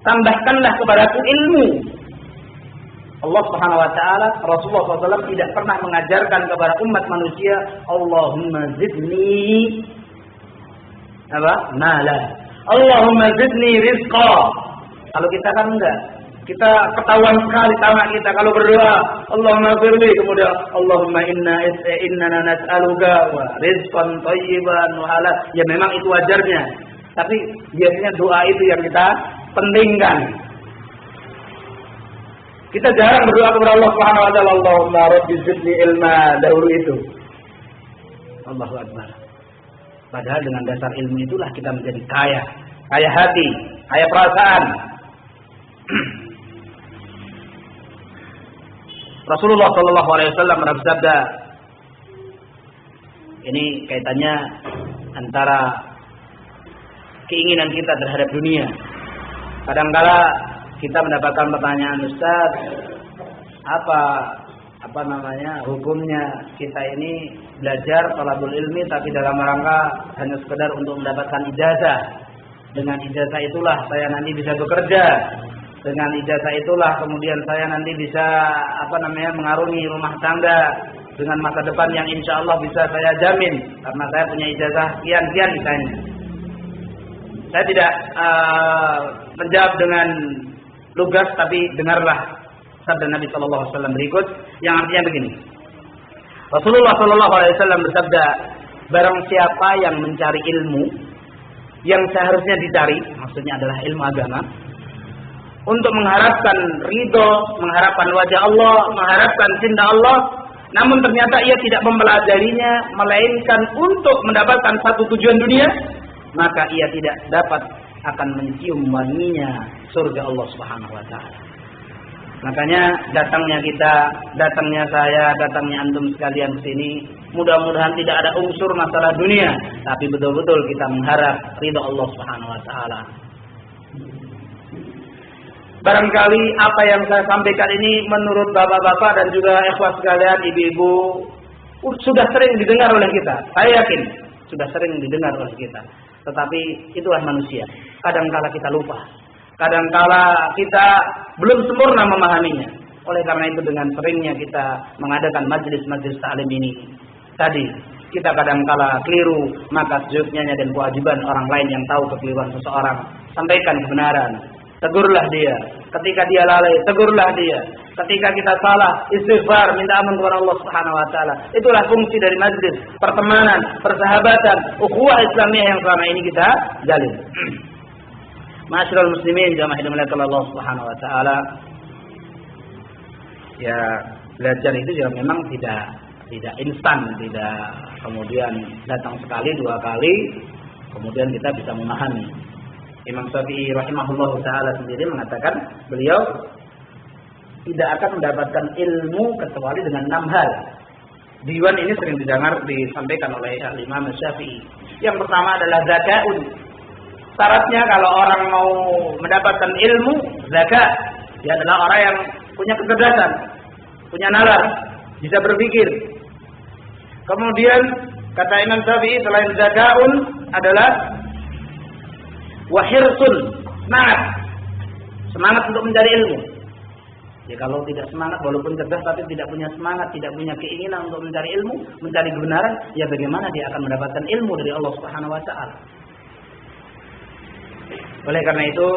Tambahkanlah kepadaku ilmu. Allah Subhanahu wa taala, Rasulullah SAW tidak pernah mengajarkan kepada umat manusia, Allahumma zidni apa? Mala. Allahumma zidni rizqa. Kalau kita kan enggak. Kita ketahuan sekali tamak kita kalau berdoa, Allahumma firli, kemudian Allahumma innana nas'aluka wa rizqan thayyiban wa halal. Ya memang itu wajarnya. Tapi biasanya doa itu yang kita pentingkan. Kita jarang berdoa kepada Allah Subhanahu wa taala, Allahumma rabbi zidni ilma, dahulu itu. Allahu akbar. Padahal dengan dasar ilmu itulah kita menjadi kaya, kaya hati, kaya perasaan. Rasulullah Shallallahu Alaihi Wasallam bersabda, ini kaitannya antara keinginan kita terhadap dunia. Kadangkala kita mendapatkan pertanyaan, Ustaz, apa namanya hukumnya kita ini belajar thalabul ilmi tapi dalam rangka hanya sekedar untuk mendapatkan ijazah. Dengan ijazah itulah saya nanti bisa bekerja. Dengan ijazah itulah kemudian saya nanti bisa mengarungi rumah tangga dengan masa depan yang insya Allah bisa saya jamin karena saya punya ijazah kian-kian misalnya. Saya tidak menjawab dengan lugas, tapi dengarlah sabda Nabi Shallallahu Alaihi Wasallam berikut yang artinya begini. Rasulullah Shallallahu Alaihi Wasallam bersabda, barang siapa yang mencari ilmu yang seharusnya dicari, maksudnya adalah ilmu agama, untuk mengharapkan ridho, mengharapkan wajah Allah, mengharapkan cinta Allah, namun ternyata ia tidak mempelajarinya, melainkan untuk mendapatkan satu tujuan dunia, maka ia tidak dapat akan mencium wanginya surga Allah Subhanahu wa taala. Makanya datangnya kita, datangnya saya, datangnya antum sekalian ke sini, mudah-mudahan tidak ada unsur masalah dunia, tapi betul-betul kita mengharap ridha Allah Subhanahu wa taala. Barangkali apa yang saya sampaikan ini menurut bapak-bapak dan juga ikhwas sekalian, ibu-ibu, sudah sering didengar oleh kita. Saya yakin sudah sering didengar oleh kita. Tetapi itulah manusia. Kadangkala kita lupa. Kadangkala kita belum sempurna memahaminya. Oleh karena itu dengan seringnya kita mengadakan majelis-majelis ta'lim ini tadi, kita kadangkala keliru, maka sejujurnya dan kewajiban orang lain yang tahu kekeliruan seseorang, sampaikan kebenaran. Tegurlah dia. Ketika dia lalai, tegurlah dia. Ketika kita salah, istighfar, minta ampun kepada Allah Subhanahu wa taala. Itulah fungsi dari majlis, pertemanan, persahabatan, ukhuwah Islamiyah yang selama ini kita jalin. Ma'asyiral muslimin jamaah dimuliakan Allah Subhanahu wa taala. Ya, belajar itu juga memang tidak instan, tidak kemudian datang sekali, dua kali, kemudian kita bisa memahami. Imam Syafi'i rahimahullah ta'ala sendiri mengatakan, beliau tidak akan mendapatkan ilmu kecuali dengan 6 hal. Diwan ini sering disampaikan oleh Imam Syafi'i. Yang pertama adalah zakaun. Syaratnya kalau orang mau mendapatkan ilmu, zakat. Dia adalah orang yang punya kecerdasan, punya nalar, bisa berpikir. Kemudian kata Imam Syafi'i, selain zakaun adalah wahirsun, semangat untuk mencari ilmu. Ya kalau tidak semangat, walaupun cerdas tapi tidak punya semangat, tidak punya keinginan untuk mencari ilmu, mencari kebenaran, ya bagaimana dia akan mendapatkan ilmu dari Allah Subhanahu wa taala? Oleh karena itu,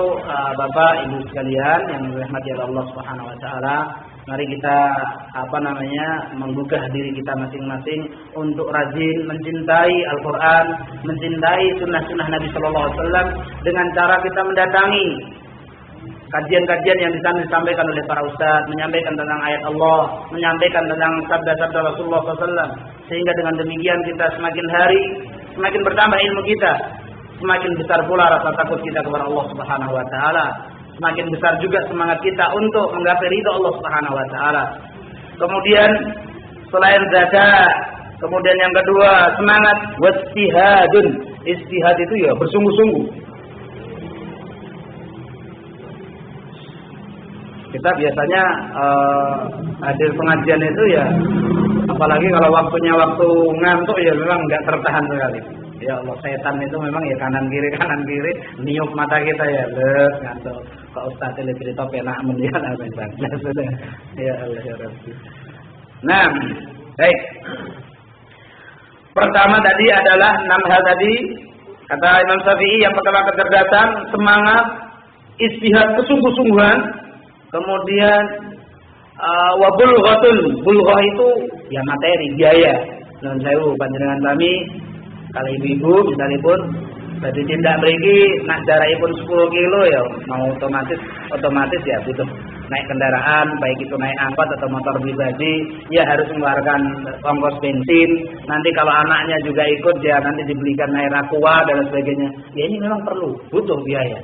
Bapak Ibu sekalian yang dirahmati Allah Subhanahu wa taala, mari kita menggugah diri kita masing-masing untuk rajin mencintai Al-Qur'an, mencintai sunnah-sunnah Nabi sallallahu alaihi wasallam dengan cara kita mendatangi kajian-kajian yang disampaikan oleh para ustaz, menyampaikan tentang ayat Allah, menyampaikan tentang sabda-sabda Rasulullah SAW, sehingga dengan demikian kita semakin hari semakin bertambah ilmu kita, semakin besar pula rasa takut kita kepada Allah Subhanahu wa taala, semakin besar juga semangat kita untuk menggapai ridha Allah Subhanahu wa taala. Kemudian selain zakat, kemudian yang kedua semangat wastihadun. Istihad itu ya bersungguh-sungguh. Kita biasanya hadir pengajian itu ya, apalagi kalau waktunya waktu ngantuk ya memang nggak tertahan sekali. Ya Allah, setan itu memang ya kanan kiri niup mata kita ya, ngantuk. Kok Ustaz cerita penak mendian apa yang ya Allah ya Rabbi. Nah, baik. Pertama tadi adalah 6 hal tadi. Kata Imam Syafi'i, yang pertama kecerdasan, semangat, istihad, kesungguh-sungguhan. Kemudian wabulghatul, bulghah itu ya materi, biaya. Nun sewu panjenengan kami kali ibu-ibu misalipun jadi tindak mriki nak jarakipun 10 kilo ya mau otomatis ya butuh naik kendaraan, baik itu naik angkot atau motor pribadi, ya harus mengeluarkan ongkos bensin. Nanti kalau anaknya juga ikut, ya nanti dibelikan air aqua dan sebagainya. Ya ini memang perlu, butuh biaya.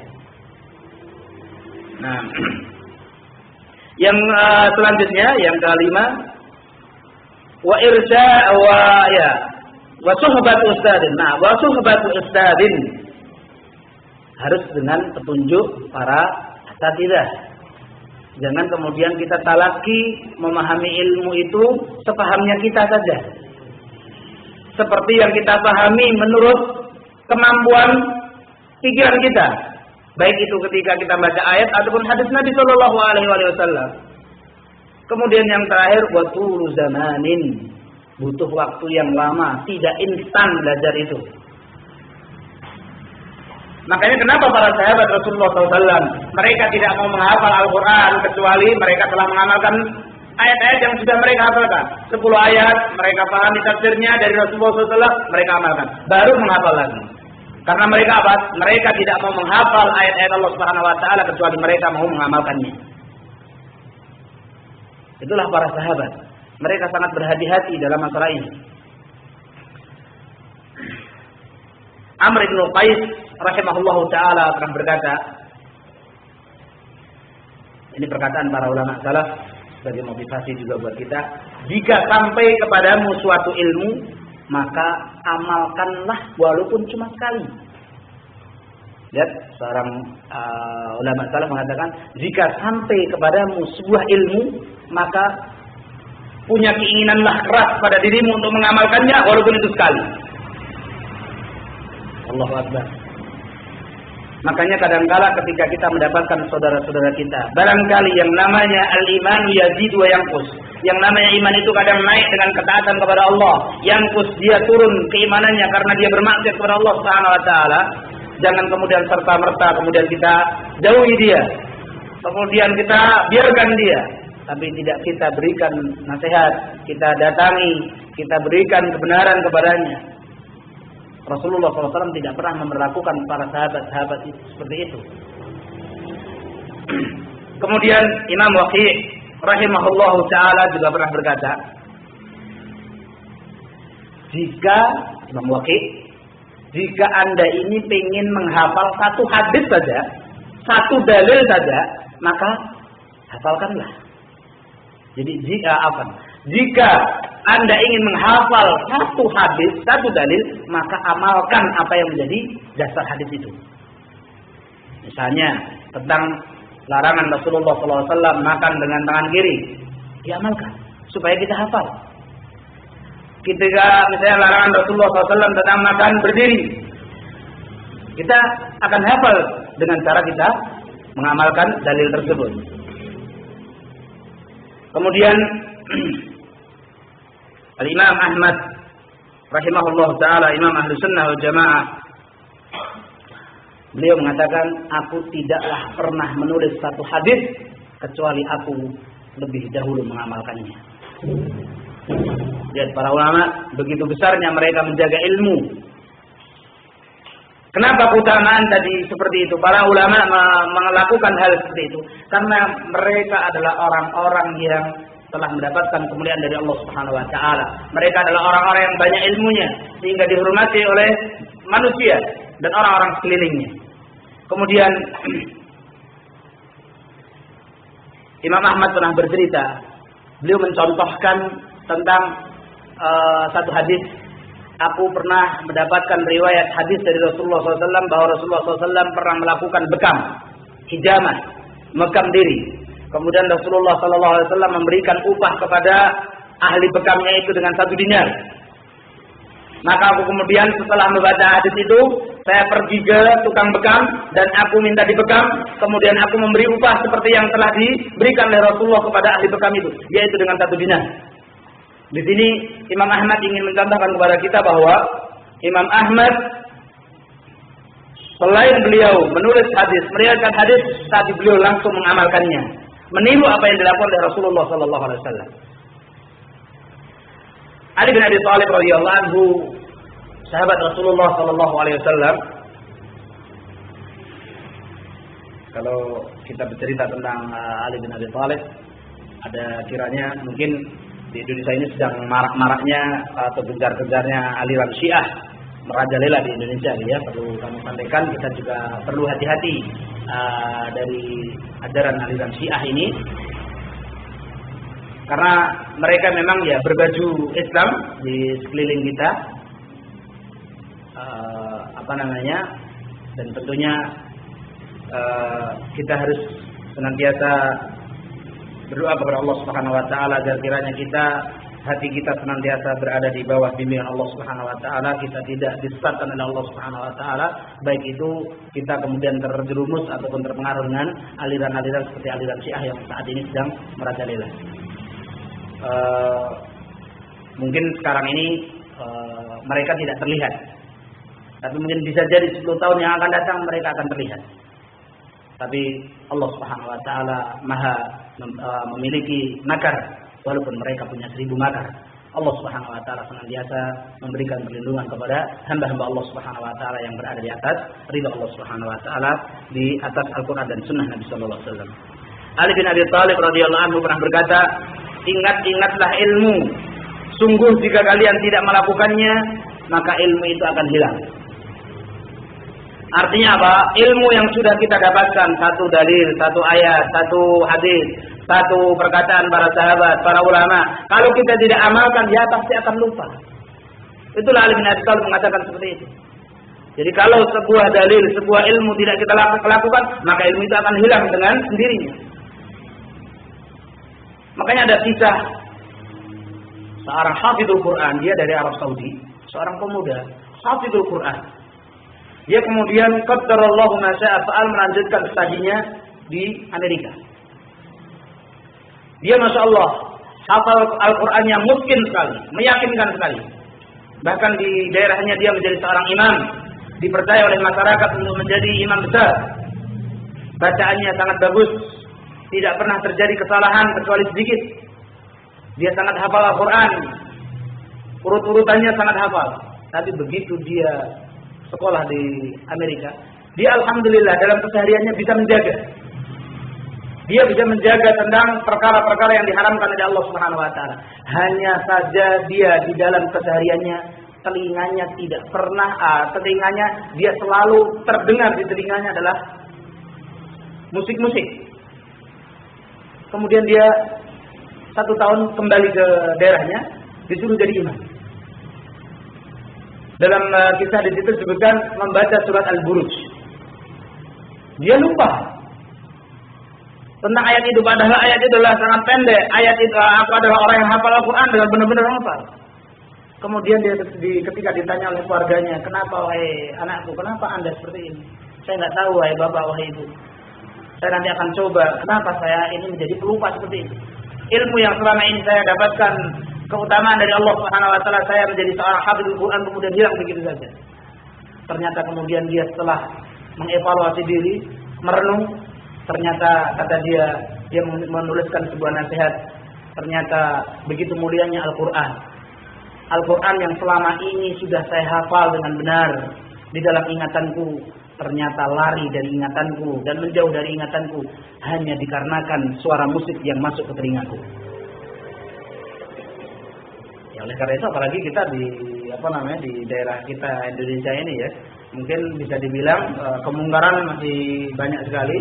Nah, yang selanjutnya, yang kelima, wa suhbatu ustadin. Nah, wa suhbatu ustadin harus dengan petunjuk para asatidzah. Jangan kemudian kita talaki memahami ilmu itu sepahamnya kita saja. Seperti yang kita pahami menurut kemampuan pikiran kita. Baik itu ketika kita baca ayat ataupun hadis Nabi Shallallahu Alaihi Wasallam. Kemudian yang terakhir, watul zamanin, butuh waktu yang lama, tidak instan belajar itu. Makanya kenapa para sahabat Rasulullah SAW mereka tidak mau menghafal Al-Quran kecuali mereka telah mengamalkan ayat-ayat yang sudah mereka hafalkan. 10 ayat mereka pahami tafsirnya dari Rasulullah SAW, mereka amalkan, baru menghafal lagi. Karena mereka apa? Mereka tidak mau menghafal ayat-ayat Allah Subhanahu Wa Taala kecuali mereka mau mengamalkannya. Itulah para sahabat. Mereka sangat berhati-hati dalam masalah ini. Amr bin Qais rahimahullahu taala pernah berkata, ini perkataan para ulama salaf sebagai motivasi juga buat kita, jika sampai kepadamu suatu ilmu, maka amalkanlah walaupun cuma sekali. Lihat, seorang ulama salaf mengatakan, jika sampai kepadamu sebuah ilmu, maka punya keinginanlah keras pada dirimu untuk mengamalkannya walaupun itu sekali. Allahu Akbar. Makanya kadangkala ketika kita mendapatkan saudara-saudara kita, barangkali yang namanya al-iman yazid wa yanqus. Yang namanya iman itu kadang naik dengan ketaatan kepada Allah, yanqus dia turun keimanannya karena dia bermaksiat kepada Allah Subhanahu wa taala. Jangan kemudian serta-merta kemudian kita jauhi dia. Kemudian kita biarkan dia, tapi tidak kita berikan nasihat, kita datangi, kita berikan kebenaran kepadanya. Rasulullah SAW tidak pernah memperlakukan para sahabat-sahabat itu seperti itu. Kemudian Imam Waqi' rahimahullahu ta'ala juga pernah berkata, jika Anda ini ingin menghafal satu hadis saja, satu dalil saja, maka hafalkanlah. Jadi jika Anda ingin menghafal satu hadis, satu dalil, maka amalkan apa yang menjadi dasar hadis itu. Misalnya tentang larangan Rasulullah SAW makan dengan tangan kiri, diamalkan supaya kita hafal. Ketika misalnya larangan Rasulullah SAW tentang makan berdiri, kita akan hafal dengan cara kita mengamalkan dalil tersebut. Kemudian Al-Imam Ahmad rahimahullah ta'ala, Imam Ahlu Sunnah wal Jamaah, beliau mengatakan, aku tidaklah pernah menulis satu hadis kecuali aku lebih dahulu mengamalkannya. Lihat para ulama, begitu besarnya mereka menjaga ilmu. Kenapa keutamaan tadi seperti itu? Para ulama melakukan hal seperti itu karena mereka adalah orang-orang yang telah mendapatkan kemuliaan dari Allah Subhanahu wa taala. Mereka adalah orang-orang yang banyak ilmunya sehingga dihormati oleh manusia dan orang-orang sekelilingnya. Kemudian Imam Ahmad pernah bercerita, beliau mencontohkan tentang satu hadis. Aku pernah mendapatkan riwayat hadis dari Rasulullah SAW bahwa Rasulullah SAW pernah melakukan bekam, hijamah, mekam diri. Kemudian Rasulullah sallallahu alaihi wasallam memberikan upah kepada ahli bekamnya itu dengan 1 dinar. Maka aku kemudian setelah membaca hadis itu, saya pergi ke tukang bekam dan aku minta dibekam, kemudian aku memberi upah seperti yang telah diberikan oleh Rasulullah kepada ahli bekam itu, yaitu dengan 1 dinar. Di sini Imam Ahmad ingin mencontohkan kepada kita bahwa Imam Ahmad selain beliau menulis hadis, meriwayatkan hadis, tadi beliau langsung mengamalkannya, meniru apa yang dilakukan oleh Rasulullah sallallahu alaihi wasallam. Ali bin Abi Thalib radhiyallahu anhu, sahabat Rasulullah sallallahu alaihi wasallam. Kalau kita bercerita tentang Ali bin Abi Thalib, ada kiranya mungkin di Indonesia ini sedang marak-maraknya atau gencar-gencarnya aliran Syiah merajalela di Indonesia, ya. Perlu kami sampaikan, kita juga perlu hati-hati dari ajaran aliran Syiah ini. Karena mereka memang ya berbaju Islam di sekeliling kita, dan tentunya kita harus senantiasa berdoa kepada Allah Subhanahu Wa Taala agar kiranya hati kita senantiasa berada di bawah bimbingan Allah Subhanahu Wa Taala, kita tidak disesatkan oleh Allah Subhanahu Wa Taala, baik itu kita kemudian terjerumus ataupun terpengaruh dengan aliran-aliran seperti aliran Syiah yang saat ini sedang merajalela. Mungkin sekarang ini mereka tidak terlihat, tapi mungkin bisa jadi 10 tahun yang akan datang mereka akan terlihat. Tapi Allah Subhanahu Wa Taala maha memiliki makar, walaupun mereka punya 1000 makar. Allah Subhanahu Wa Taala senantiasa memberikan perlindungan kepada hamba-hamba Allah Subhanahu Wa Taala yang berada di atas ridha Allah Subhanahu Wa Taala, di atas Al-Quran dan Sunnah Nabi Sallallahu Alaihi Wasallam. Ali bin Abi Thalib radhiyallahu anhu pernah berkata, ingat-ingatlah ilmu. Sungguh jika kalian tidak melakukannya, maka ilmu itu akan hilang. Artinya apa? Ilmu yang sudah kita dapatkan, 1 dalil, 1 ayat, 1 hadis, 1 perkataan para sahabat, para ulama, kalau kita tidak amalkan, dia pasti akan lupa. Itulah Ali bin Abi Thalib mengatakan seperti itu. Jadi kalau sebuah dalil, sebuah ilmu tidak kita lakukan, maka ilmu itu akan hilang dengan sendirinya. Makanya ada kisah seorang hafidhul Quran, dia dari Arab Saudi, seorang pemuda hafidhul Quran. Dia kemudian qaddarallahu ma syaa fa'al, melanjutkan studinya di Amerika. Dia Masya Allah hafal Al-Quran yang mungkin sekali, meyakinkan sekali. Bahkan di daerahnya dia menjadi seorang imam, dipercaya oleh masyarakat untuk menjadi imam besar. Bacaannya sangat bagus, tidak pernah terjadi kesalahan kecuali sedikit. Dia sangat hafal Al-Quran, urut-urutannya sangat hafal. Tapi begitu dia sekolah di Amerika, dia alhamdulillah dalam kesehariannya bisa menjaga. Dia bisa menjaga tentang perkara-perkara yang diharamkan oleh Allah Subhanahu Wa Taala. Hanya saja dia di dalam kesehariannya, telinganya tidak pernah, dia selalu terdengar di telinganya adalah musik-musik. Kemudian dia 1 tahun kembali ke daerahnya, disuruh jadi imam. Dalam kisah di situ disebutkan membaca surat Al-Buruj. Dia lupa tentang ayat itu, padahal ayat itu adalah sangat pendek. Ayat itu, aku adalah orang yang hafal Al-Quran dengan benar-benar hafal. Kemudian dia ketika ditanya oleh keluarganya, kenapa wahai anakku, kenapa anda seperti ini? Saya nggak tahu wahai bapak, wahai ibu. Saya nanti akan coba, kenapa saya ini menjadi pelupa seperti ini. Ilmu yang selama ini saya dapatkan, keutamaan dari Allah Subhanahu Wa Taala, saya menjadi seorang hafidhul Quran kemudian hilang begitu saja. Ternyata kemudian dia setelah mengevaluasi diri, merenung, ternyata kata dia menuliskan sebuah nasihat. Ternyata begitu mulianya Al-Quran. Al-Quran yang selama ini sudah saya hafal dengan benar di dalam ingatanku, ternyata lari dari ingatanku dan menjauh dari ingatanku hanya dikarenakan suara musik yang masuk ke telingaku. Ya, oleh karena itu apalagi kita di daerah kita Indonesia ini ya, mungkin bisa dibilang kemungkaran masih banyak sekali.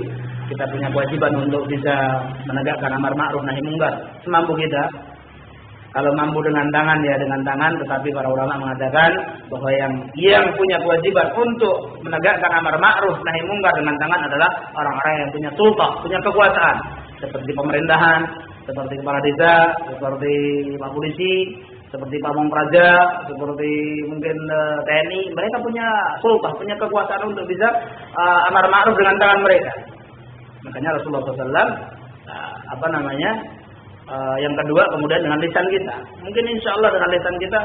Kita punya kewajiban untuk bisa menegakkan amar ma'ruf nahi munkar semampu kita. Kalau mampu dengan tangan ya dengan tangan, tetapi para ulama mengatakan bahwa yang punya kewajiban untuk menegakkan amar ma'ruf nahi munkar dengan tangan adalah orang-orang yang punya sultan, punya kekuasaan. seperti pemerintahan, seperti kepala desa, seperti Pak Polisi, seperti Pamong Praja, seperti mungkin TNI. Mereka punya sultah, punya kekuasaan untuk bisa amar ma'ruf dengan tangan mereka. Makanya Rasulullah SAW yang kedua kemudian dengan lisan kita. Mungkin insya Allah dengan lisan kita.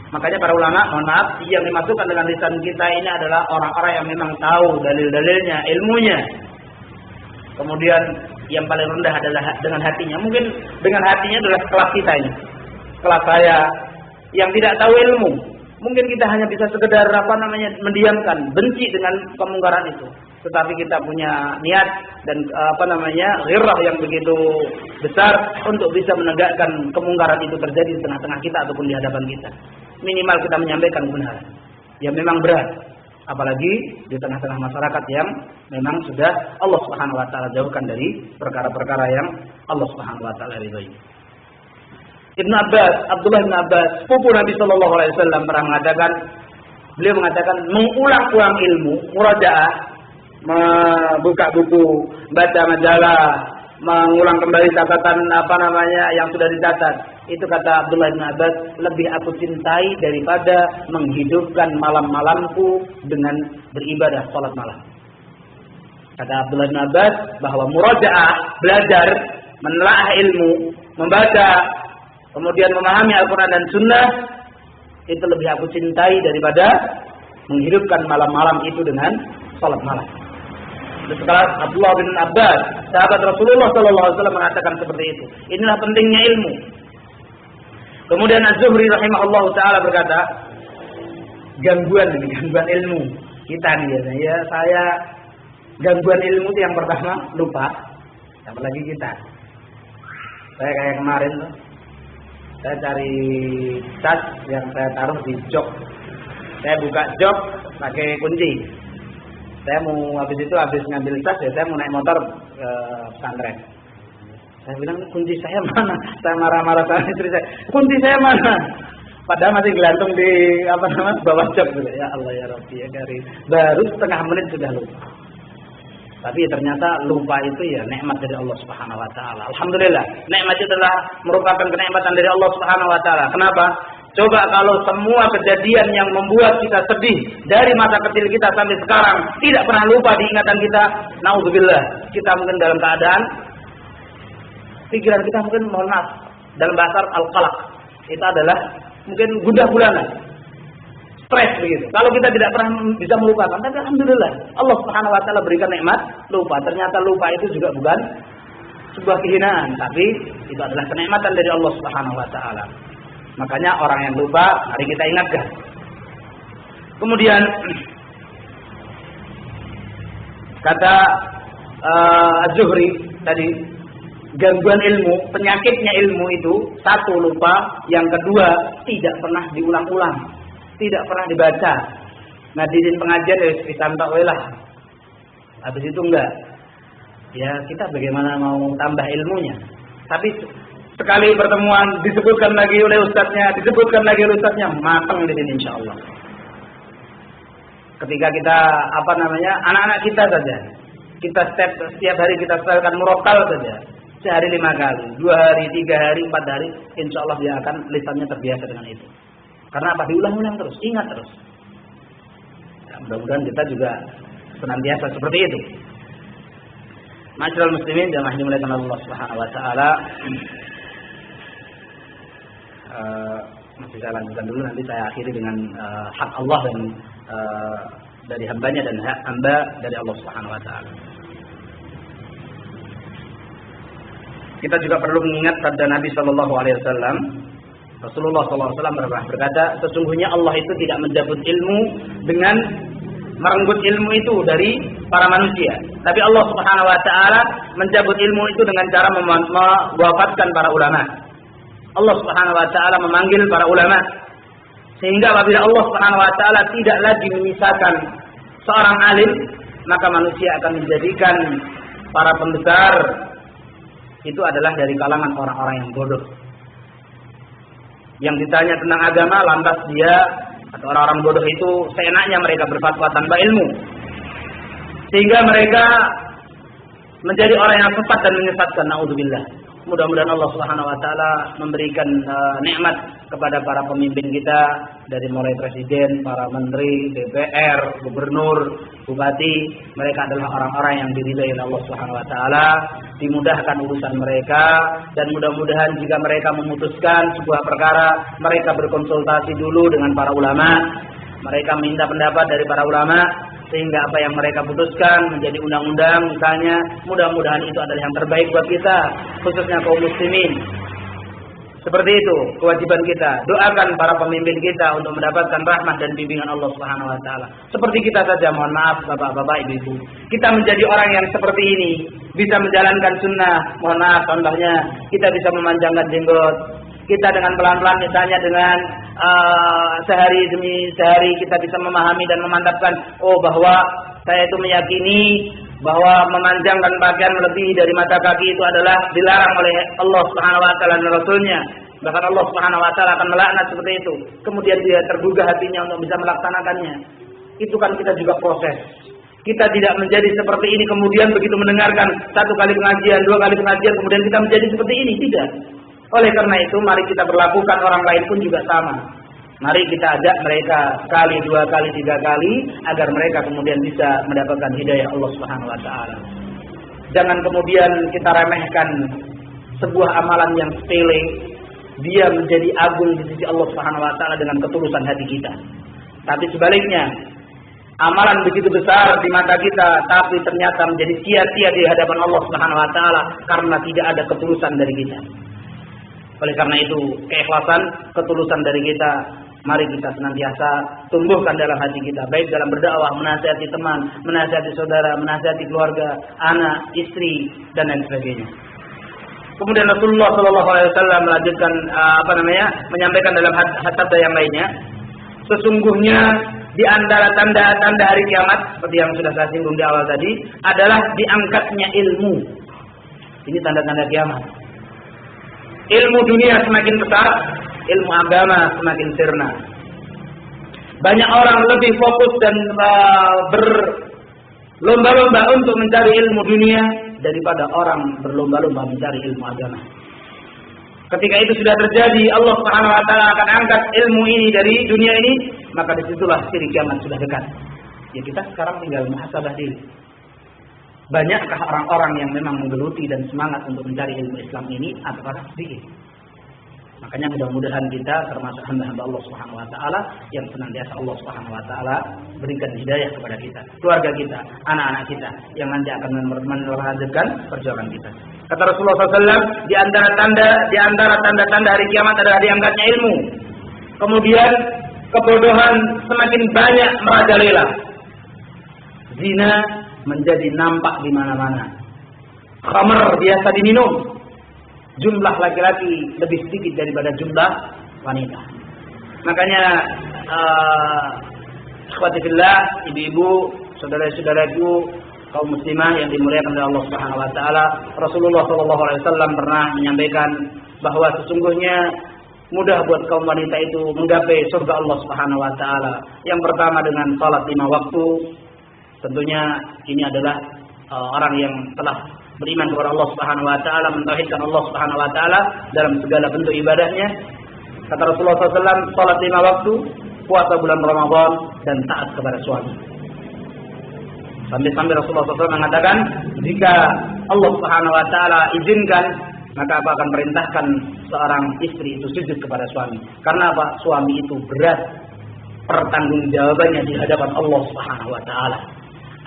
Makanya para ulama, mohon maaf, yang dimasukkan dengan lisan kita ini adalah orang-orang yang memang tahu dalil-dalilnya, ilmunya. Kemudian yang paling rendah adalah dengan hatinya. Mungkin dengan hatinya adalah kelas kita ini. Kelas saya yang tidak tahu ilmu. Mungkin kita hanya bisa sekedar mendiamkan, benci dengan kemungkaran itu. Tetapi kita punya niat dan ghirrah yang begitu besar untuk bisa menegakkan kemungkaran itu terjadi di tengah-tengah kita ataupun di hadapan kita. Minimal kita menyampaikan kebenaran. Ya memang berat, apalagi di tengah-tengah masyarakat yang memang sudah Allah Subhanahu wa taala jauhkan dari perkara-perkara yang Allah Subhanahu wa taala ridhoi. Abdullah bin Abbas, sepupu Nabi sallallahu alaihi wasallam pernah mengatakan, beliau mengatakan mengulang-ulang ilmu, murajaah, membuka buku, baca majalah, mengulang kembali catatan yang sudah dicatat. Itu kata Abdullah bin Abbas, lebih aku cintai daripada menghidupkan malam-malamku dengan beribadah salat malam. Kata Abdullah bin Abbas bahwa murajaah, belajar, menelaah ilmu, membaca, kemudian memahami Al-Quran dan Sunnah, itu lebih aku cintai daripada menghidupkan malam-malam itu dengan salat malam. Sekarang Abdullah bin Abbas, sahabat Rasulullah SAW mengatakan seperti itu. Inilah pentingnya ilmu. Kemudian Az-Zuhri rahimahullah ta'ala berkata, gangguan ilmu kita nih ya. Saya gangguan ilmu itu yang pertama lupa, apalagi kita. Saya kayak kemarin tuh, saya cari tas yang saya taruh di jok. Saya buka jok pakai kunci. Saya mau habis ngambil tas ya, saya mau naik motor ke pesantren. Saya bilang, kunci saya mana? Saya marah-marah sama istri saya. Kunci saya mana? Padahal masih gelantung di bawah jok gitu. Ya Allah ya Rabbi ya Karim. Baru setengah menit sudah lupa. Tapi ternyata lupa itu ya nikmat dari Allah Subhanahu wa taala. Alhamdulillah, nikmat itu adalah merupakan kenikmatan dari Allah Subhanahu wa taala. Kenapa? Coba kalau semua kejadian yang membuat kita sedih dari masa kecil kita sampai sekarang tidak pernah lupa di ingatan kita, naudzubillah, kita mungkin dalam keadaan pikiran kita mungkin, mohon maaf, dalam bahasa al-qalaq, itu adalah mungkin gundah gulana, stres begitu. Kalau kita tidak pernah bisa melupakan, tapi alhamdulillah Allah Subhanahu wa taala berikan nikmat lupa. Ternyata lupa itu juga bukan sebuah kehinaan, tapi itu adalah kenikmatan dari Allah Subhanahu wa taala. Makanya orang yang lupa, mari kita ingatkan. Kemudian kata Az-Zuhri tadi, gangguan ilmu, penyakitnya ilmu itu, satu lupa, yang kedua tidak pernah diulang-ulang, tidak pernah dibaca. Ngadirin pengajian ya disantak lah. Habis itu enggak. Ya kita bagaimana mau tambah ilmunya? Tapi sekali pertemuan disebutkan lagi oleh ustadznya, matang di sini insyaallah. Ketika kita anak-anak kita saja, kita setiap hari kita setelkan murattal saja, sehari 5 kali, 2 hari, 3 hari, 4 hari, insyaallah dia akan lisannya terbiasa dengan itu. Karena diulang-ulang terus, ingat terus. Ya, mudah-mudahan kita juga senantiasa seperti itu. Ma'asyiral muslimin jamaah dimuliakan Allah Subhanahu wa taala. Masih saya lanjutkan dulu, nanti saya akhiri dengan hak Allah dan dari hambanya dan hak hamba dari Allah Subhanahu wa taala. Kita juga perlu mengingat sabda Nabi sallallahu alaihi wasallam. Rasulullah sallallahu alaihi wasallam pernah berkata, sesungguhnya Allah itu tidak mencabut ilmu dengan merenggut ilmu itu dari para manusia. Tapi Allah Subhanahu wa taala mencabut ilmu itu dengan cara mewafatkan para ulama. Allah Subhanahu wa taala memanggil para ulama, sehingga apabila Allah Subhanahu wa taala tidak lagi menyisakan seorang alim, maka manusia akan menjadikan para pembesar itu adalah dari kalangan orang-orang yang bodoh. Yang ditanya tentang agama, lantas dia atau orang-orang bodoh itu seenaknya mereka berfatwa tanpa ilmu, sehingga mereka menjadi orang yang sesat dan menyesatkan. Naudzubillah. Mudah-mudahan Allah Subhanahu wa taala memberikan nikmat kepada para pemimpin kita, dari mulai presiden, para menteri, DPR, gubernur, bupati. Mereka adalah orang-orang yang diridhai oleh Allah Subhanahu wa taala, dimudahkan urusan mereka, dan mudah-mudahan jika mereka memutuskan sebuah perkara, mereka berkonsultasi dulu dengan para ulama. Mereka minta pendapat dari para ulama, sehingga apa yang mereka putuskan menjadi undang-undang misalnya, mudah-mudahan itu adalah yang terbaik buat kita, khususnya kaum muslimin. Seperti itu kewajiban kita. Doakan para pemimpin kita untuk mendapatkan rahmat dan bimbingan Allah Subhanahu wa taala. Seperti kita saja, mohon maaf Bapak-bapak, Ibu-ibu. Kita menjadi orang yang seperti ini, bisa menjalankan sunnah. Mohon maaf, contohnya kita bisa memanjangkan jenggot. Kita dengan pelan-pelan misalnya dengan sehari demi sehari kita bisa memahami dan memantapkan, oh bahwa saya itu meyakini bahwa memanjangkan pakaian lebih dari mata kaki itu adalah dilarang oleh Allah Subhanahu wa taala dan Rasulnya. Bahkan Allah Subhanahu wa taala akan melaknat seperti itu. Kemudian dia tergugah hatinya untuk bisa melaksanakannya. Itu kan kita juga proses. Kita tidak menjadi seperti ini kemudian begitu mendengarkan 1 kali pengajian, 2 kali pengajian kemudian kita menjadi seperti ini, tidak. Oleh karena itu mari kita berlakukan orang lain pun juga sama. Mari kita ajak mereka sekali, 2 kali, 3 kali agar mereka kemudian bisa mendapatkan hidayah Allah Subhanahu wa taala. Jangan kemudian kita remehkan sebuah amalan yang sepele, dia menjadi agung di sisi Allah Subhanahu wa taala dengan ketulusan hati kita. Tapi sebaliknya, amalan begitu besar di mata kita tapi ternyata menjadi sia-sia di hadapan Allah Subhanahu wa taala karena tidak ada ketulusan dari kita. Oleh karena itu, keikhlasan, ketulusan dari kita, mari kita senantiasa tumbuhkan dalam hati kita, baik dalam berdakwah, menasihati teman, menasihati saudara, menasihati keluarga, anak, istri, dan lain sebagainya. Kemudian Rasulullah SAW melanjutkan menyampaikan dalam sabda yang lainnya, sesungguhnya di antara tanda-tanda hari kiamat, seperti yang sudah saya singgung di awal tadi, adalah diangkatnya ilmu. Ini tanda-tanda kiamat. Ilmu dunia semakin besar, ilmu agama semakin sirna. Banyak orang lebih fokus dan berlomba-lomba untuk mencari ilmu dunia daripada orang berlomba-lomba mencari ilmu agama. Ketika itu sudah terjadi, Allah Subhanahu wa taala akan angkat ilmu ini dari dunia ini, maka disitulah ciri kiamat sudah dekat. Ya kita sekarang tinggal muhasabah diri. Banyakkah orang-orang yang memang menggeluti dan semangat untuk mencari ilmu Islam ini ataukah sedikit? Makanya mudah-mudahan kita termasuk hamba-hamba Allah Subhanahu wa taala yang senantiasa Allah Subhanahu wa taala berikan hidayah kepada kita, keluarga kita, anak-anak kita yang nanti akan melanjutkan perjuangan kita. Kata Rasulullah SAW, di antara tanda-tanda hari kiamat adalah diangkatnya ilmu. Kemudian kebodohan semakin banyak merajalela. Zina menjadi nampak di mana-mana. Khamr biasa diminum. Jumlah laki-laki lebih sedikit daripada jumlah wanita. Makanya ikhwati fillah, ibu-ibu, saudara-saudaraku, kaum muslimah yang dimuliakan oleh Allah Subhanahu wa taala, Rasulullah SAW pernah menyampaikan bahwa sesungguhnya mudah buat kaum wanita itu menggapai surga Allah Subhanahu wa taala. Yang pertama dengan salat 5 waktu. Tentunya ini adalah orang yang telah beriman kepada Allah Subhanahu wa taala, mentauhidkan Allah Subhanahu wa taala dalam segala bentuk ibadahnya. Kata Rasulullah SAW, salat 5 waktu, puasa bulan Ramadan, dan taat kepada suami. Sampai-sampai Rasulullah SAW mengatakan, jika Allah Subhanahu wa taala izinkan, maka apa akan perintahkan seorang istri itu sujud kepada suami. Karena apa? Suami itu berat pertanggungjawabannya di hadapan Allah Subhanahu wa taala.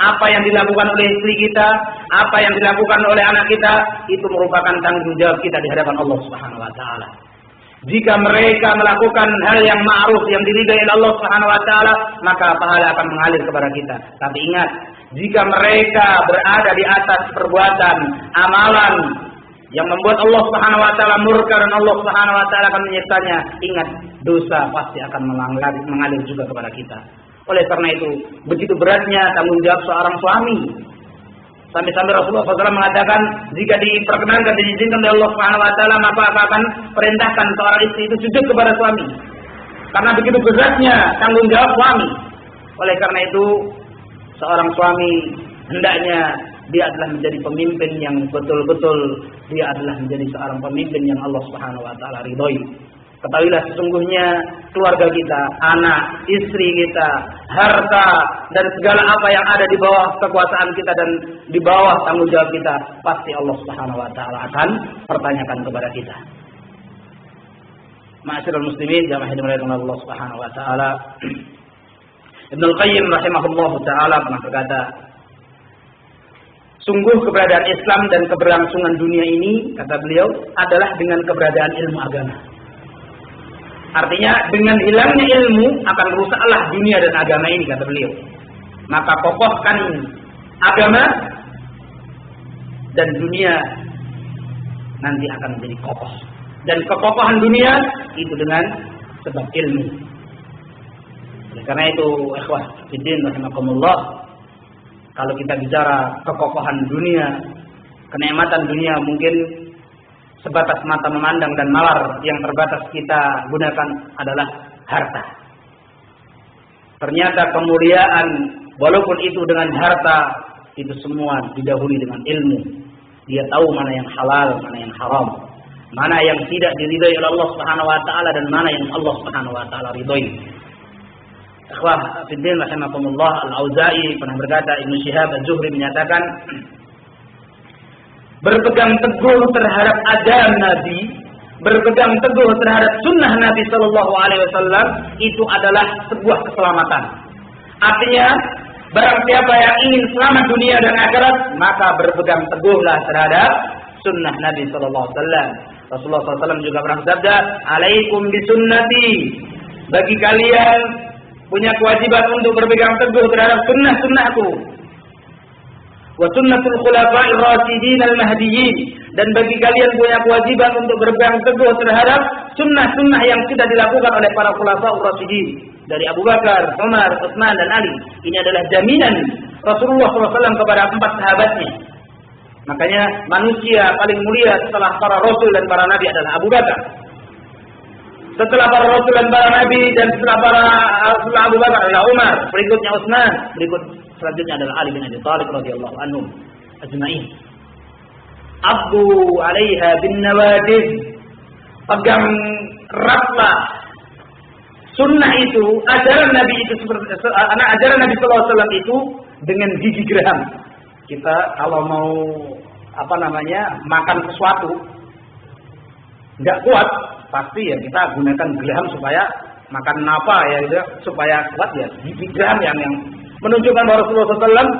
Apa yang dilakukan oleh istri kita, apa yang dilakukan oleh anak kita, itu merupakan tanggung jawab kita di hadapan Allah Subhanahu wa taala. Jika mereka melakukan hal yang ma'ruf yang diridai oleh Allah Subhanahu wa taala, maka pahala akan mengalir kepada kita. Tapi ingat, jika mereka berada di atas perbuatan amalan yang membuat Allah Subhanahu wa taala murka dan Allah Subhanahu wa taala akan menyiksanya, ingat, dosa pasti akan mengalir juga kepada kita. Oleh karena itu, begitu beratnya tanggung jawab seorang suami. Sampai-sampai Rasulullah SAW mengatakan, jika diperkenankan, diizinkan oleh Allah Subhanahu wa taala, maka akan perintahkan seorang istri itu sujud kepada suami. Karena begitu beratnya tanggung jawab suami. Oleh karena itu, seorang suami hendaknya dia adalah menjadi pemimpin yang betul-betul dia adalah menjadi seorang pemimpin yang Allah Subhanahu wa taala ridhoi. Ketahuilah sesungguhnya keluarga kita, anak, istri kita, harta dan segala apa yang ada di bawah kekuasaan kita dan di bawah tanggung jawab kita, pasti Allah Subhanahu wa taala akan pertanyakan kepada kita. Ma'asyiral muslimin, jamaah yang dimuliakan Allah Subhanahu wa taala. Ibnu Qayyim rahimahullahu taala pernah berkata, sungguh keberadaan Islam dan keberlangsungan dunia ini, kata beliau, adalah dengan keberadaan ilmu agama. Artinya dengan hilangnya ilmu akan rusaklah dunia dan agama ini, kata beliau. Maka kokohkan agama dan dunia nanti akan menjadi kokoh. Dan kekokohan dunia itu dengan sebab ilmu. Oleh karena itu, ikhwah fiddin rahimakumullah, kalau kita bicara kekokohan dunia, kenikmatan dunia mungkin sebatas mata memandang dan nalar yang terbatas kita gunakan adalah harta. Ternyata kemuliaan walaupun itu dengan harta, itu semua didahului dengan ilmu. Dia tahu mana yang halal, mana yang haram, mana yang tidak diridhai oleh Allah Subhanahu wa taala dan mana yang Allah Subhanahu wa taala ridhai. Ikhwah fiddin rahimakumullah, Al-Auza'i pernah berkata, Ibnu Syihab Az-Zuhri menyatakan, berpegang teguh terhadap ajaran Nabi, berpegang teguh terhadap sunnah Nabi Sallallahu Alaihi Wasallam itu adalah sebuah keselamatan. Artinya, barang siapa yang ingin selamat dunia dan akhirat, maka berpegang teguhlah terhadap sunnah Nabi Sallallahu Alaihi Wasallam. Rasulullah SAW juga pernah bersabda, "Alaikum bisunnati." Bagi kalian punya kewajiban untuk berpegang teguh terhadap sunnah-sunnahku. Wa sunnatul khulafa'ir rasyidin al-mahdiyyin, dan bagi kalian punya kewajiban untuk berpegang teguh terhadap sunnah-sunnah yang sudah dilakukan oleh para khulafa'ur rasyidin dari Abu Bakar, Umar, Utsman dan Ali. Ini adalah jaminan Rasulullah SAW kepada 4 sahabatnya. Makanya manusia paling mulia setelah para rasul dan para nabi adalah Abu Bakar. Setelah para rasul dan para nabi dan setelah Abu Bakar adalah Umar, berikutnya Utsman, berikut selanjutnya adalah Ali bin Abi Thalib radhiyallahu anhum ajma'in. Abdu 'alaiha bin nawajid. Pegang eratlah sunnah itu, ajaran Nabi itu ajaran Nabi sallallahu alaihi wasallam itu dengan gigi geraham. Kita kalau mau makan sesuatu enggak kuat, pasti ya kita gunakan geraham supaya makan apa ya gitu, supaya kuat ya. Gigi geraham yang menunjukkan bahwa Rasulullah SAW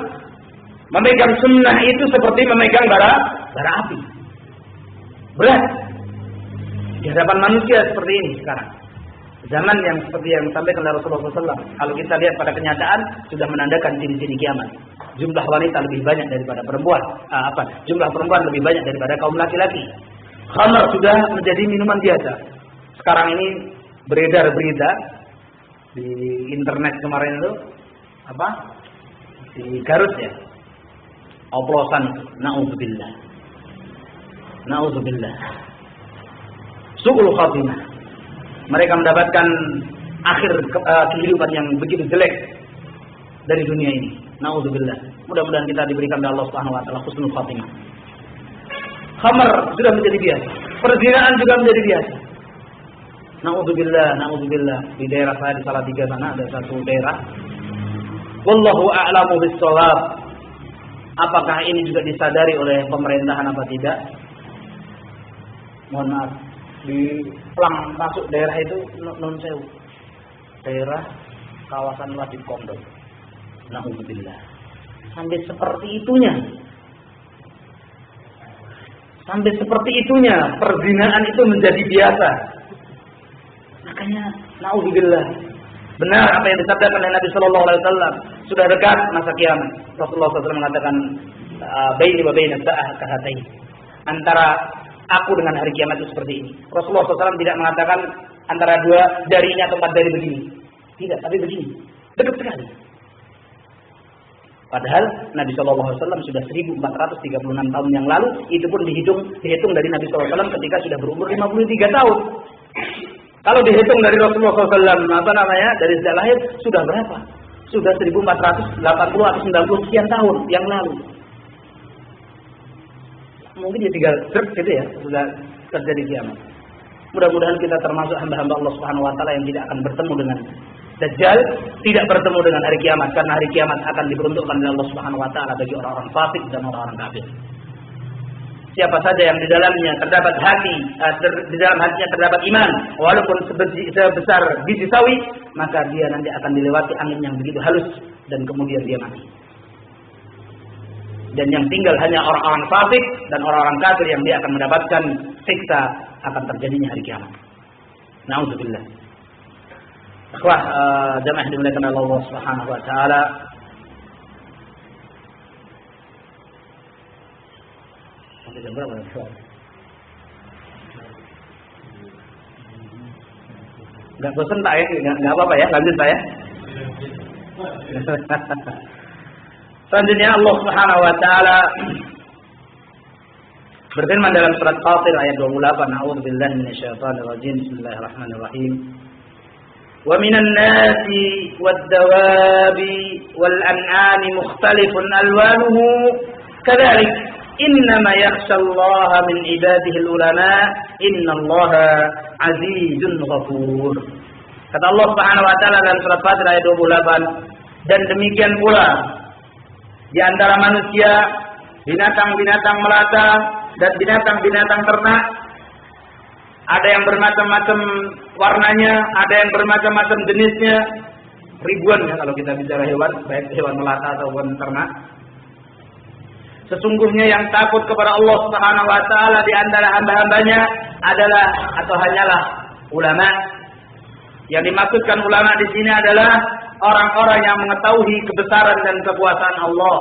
memegang sunnah itu seperti memegang bara api. Berat di hadapan manusia seperti ini sekarang. Zaman yang seperti yang disampaikan oleh Rasulullah SAW, kalau kita lihat pada kenyataan sudah menandakan ciri-ciri kiamat. Jumlah wanita lebih banyak daripada perempuan. Jumlah perempuan lebih banyak daripada kaum laki-laki. Khamar sudah menjadi minuman biasa. Sekarang ini beredar berita di internet kemarin itu di Garut ya, oplosan, naudzubillah, su'ul khatimah. Mereka mendapatkan akhir kehidupan yang begitu jelek dari dunia ini. Naudzubillah. Mudah-mudahan kita diberikan oleh Allah Subhanahu wa taala husnul khatimah. Khamar sudah menjadi biasa, perzinaan juga menjadi biasa. Naudzubillah. Di daerah saya di Salatiga sana ada satu daerah. Wallahu a'lamu bis-shawab. Apakah ini juga disadari oleh pemerintahan apa tidak? Mohon maaf, di pelang masuk daerah itu non sewu. Daerah kawasan wajib kondom. Naudzubillah. Sampai seperti itunya perzinaan itu menjadi biasa. Makanya naudzubillah. Benar apa yang disabdakan oleh Nabi Sallallahu Alaihi Wasallam, sudah dekat masa kiamat. Rasulullah SAW mengatakan, baini wa baina sa'ah kahatain. Antara aku dengan hari kiamat itu seperti ini. Rasulullah SAW tidak mengatakan antara dua jarinya atau 4 jari begini. Tidak, tapi begini. Dekat sekali. Padahal Nabi SAW sudah 1436 tahun yang lalu, itu pun dihitung dari Nabi SAW ketika sudah berumur 53 tahun. Kalau dihitung dari Rasulullah SAW, dari sejak lahir, sudah berapa? Sudah 1480 atau 90 sekian tahun yang lalu. mungkin dia tinggal gitu ya, sudah terjadi kiamat. Mudah-mudahan kita termasuk hamba-hamba Allah Subhanahu wa taala yang tidak akan bertemu dengan Dajjal, tidak bertemu dengan hari kiamat, karena hari kiamat akan diperuntukkan oleh Allah Subhanahu wa taala bagi orang-orang fasik dan orang-orang kafir. Siapa saja yang di dalamnya terdapat hati, di dalam hatinya terdapat iman, walaupun sebesar biji sawi, maka dia nanti akan dilewati angin yang begitu halus dan kemudian dia mati. Dan yang tinggal hanya orang-orang fasik dan orang-orang kafir yang dia akan mendapatkan siksa akan terjadinya hari kiamat. Nauzubillah. Ikhwah jamaah dimuliakan Allah Subhanahu wa taala. Sampai jam berapa? Enggak bosan tak ya? Enggak apa-apa ya, lanjut Pak ya. Selanjutnya Allah Subhanahu wa taala berfirman dalam surat Fatir ayat 28, A'udzubillahi minasyaitonir rajim. Bismillahirrahmanirrahim. Wa minan nasi wad-dawabi wal an'ami mukhtalifun alwanuhu kadzalik innama yakhshallaha min ibadihi ulama innallaha azizun ghafur. Kata Allah Subhanahu wa taala dalam surat Fatir ayat 28, dan demikian pula di antara manusia, binatang-binatang melata dan binatang-binatang ternak, ada yang bermacam-macam warnanya, ada yang bermacam-macam jenisnya, ribuan ya kalau kita bicara hewan, baik hewan melata ataupun ternak. Sesungguhnya yang takut kepada Allah Subhanahu wa taala di antara hamba-hambanya adalah atau hanyalah ulama. Yang dimaksudkan ulama di sini adalah orang-orang yang mengetahui kebesaran dan kekuasaan Allah.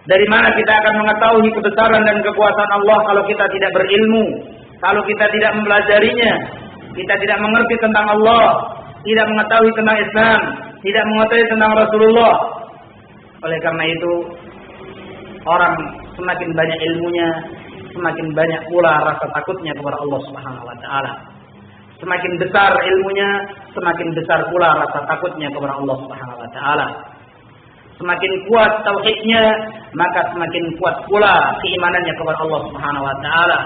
Dari mana kita akan mengetahui kebesaran dan kekuasaan Allah kalau kita tidak berilmu, kalau kita tidak mempelajarinya, kita tidak mengerti tentang Allah, tidak mengetahui tentang Islam, tidak mengetahui tentang Rasulullah. Oleh karena itu, orang semakin banyak ilmunya, semakin banyak pula rasa takutnya kepada Allah Subhanahu wa taala. Semakin besar ilmunya, semakin besar pula rasa takutnya kepada Allah Subhanahu wa taala. Semakin kuat tauhidnya, maka semakin kuat pula keimanannya kepada Allah Subhanahu wa taala.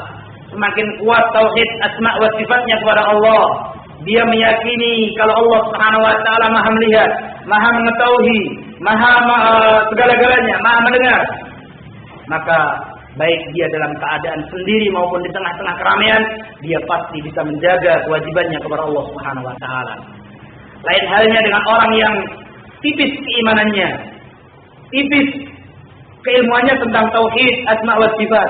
Semakin kuat tauhid asma wa sifatnya kepada Allah. Dia meyakini kalau Allah Subhanahu wa taala Maha melihat, Maha mengetahui, Maha segala-galanya, Maha mendengar. Maka baik dia dalam keadaan sendiri maupun di tengah-tengah keramaian, dia pasti bisa menjaga kewajibannya kepada Allah Subhanahu wa taala. Lain halnya dengan orang yang tipis keimanannya, tipis keilmuannya tentang tauhid asma wa sifat.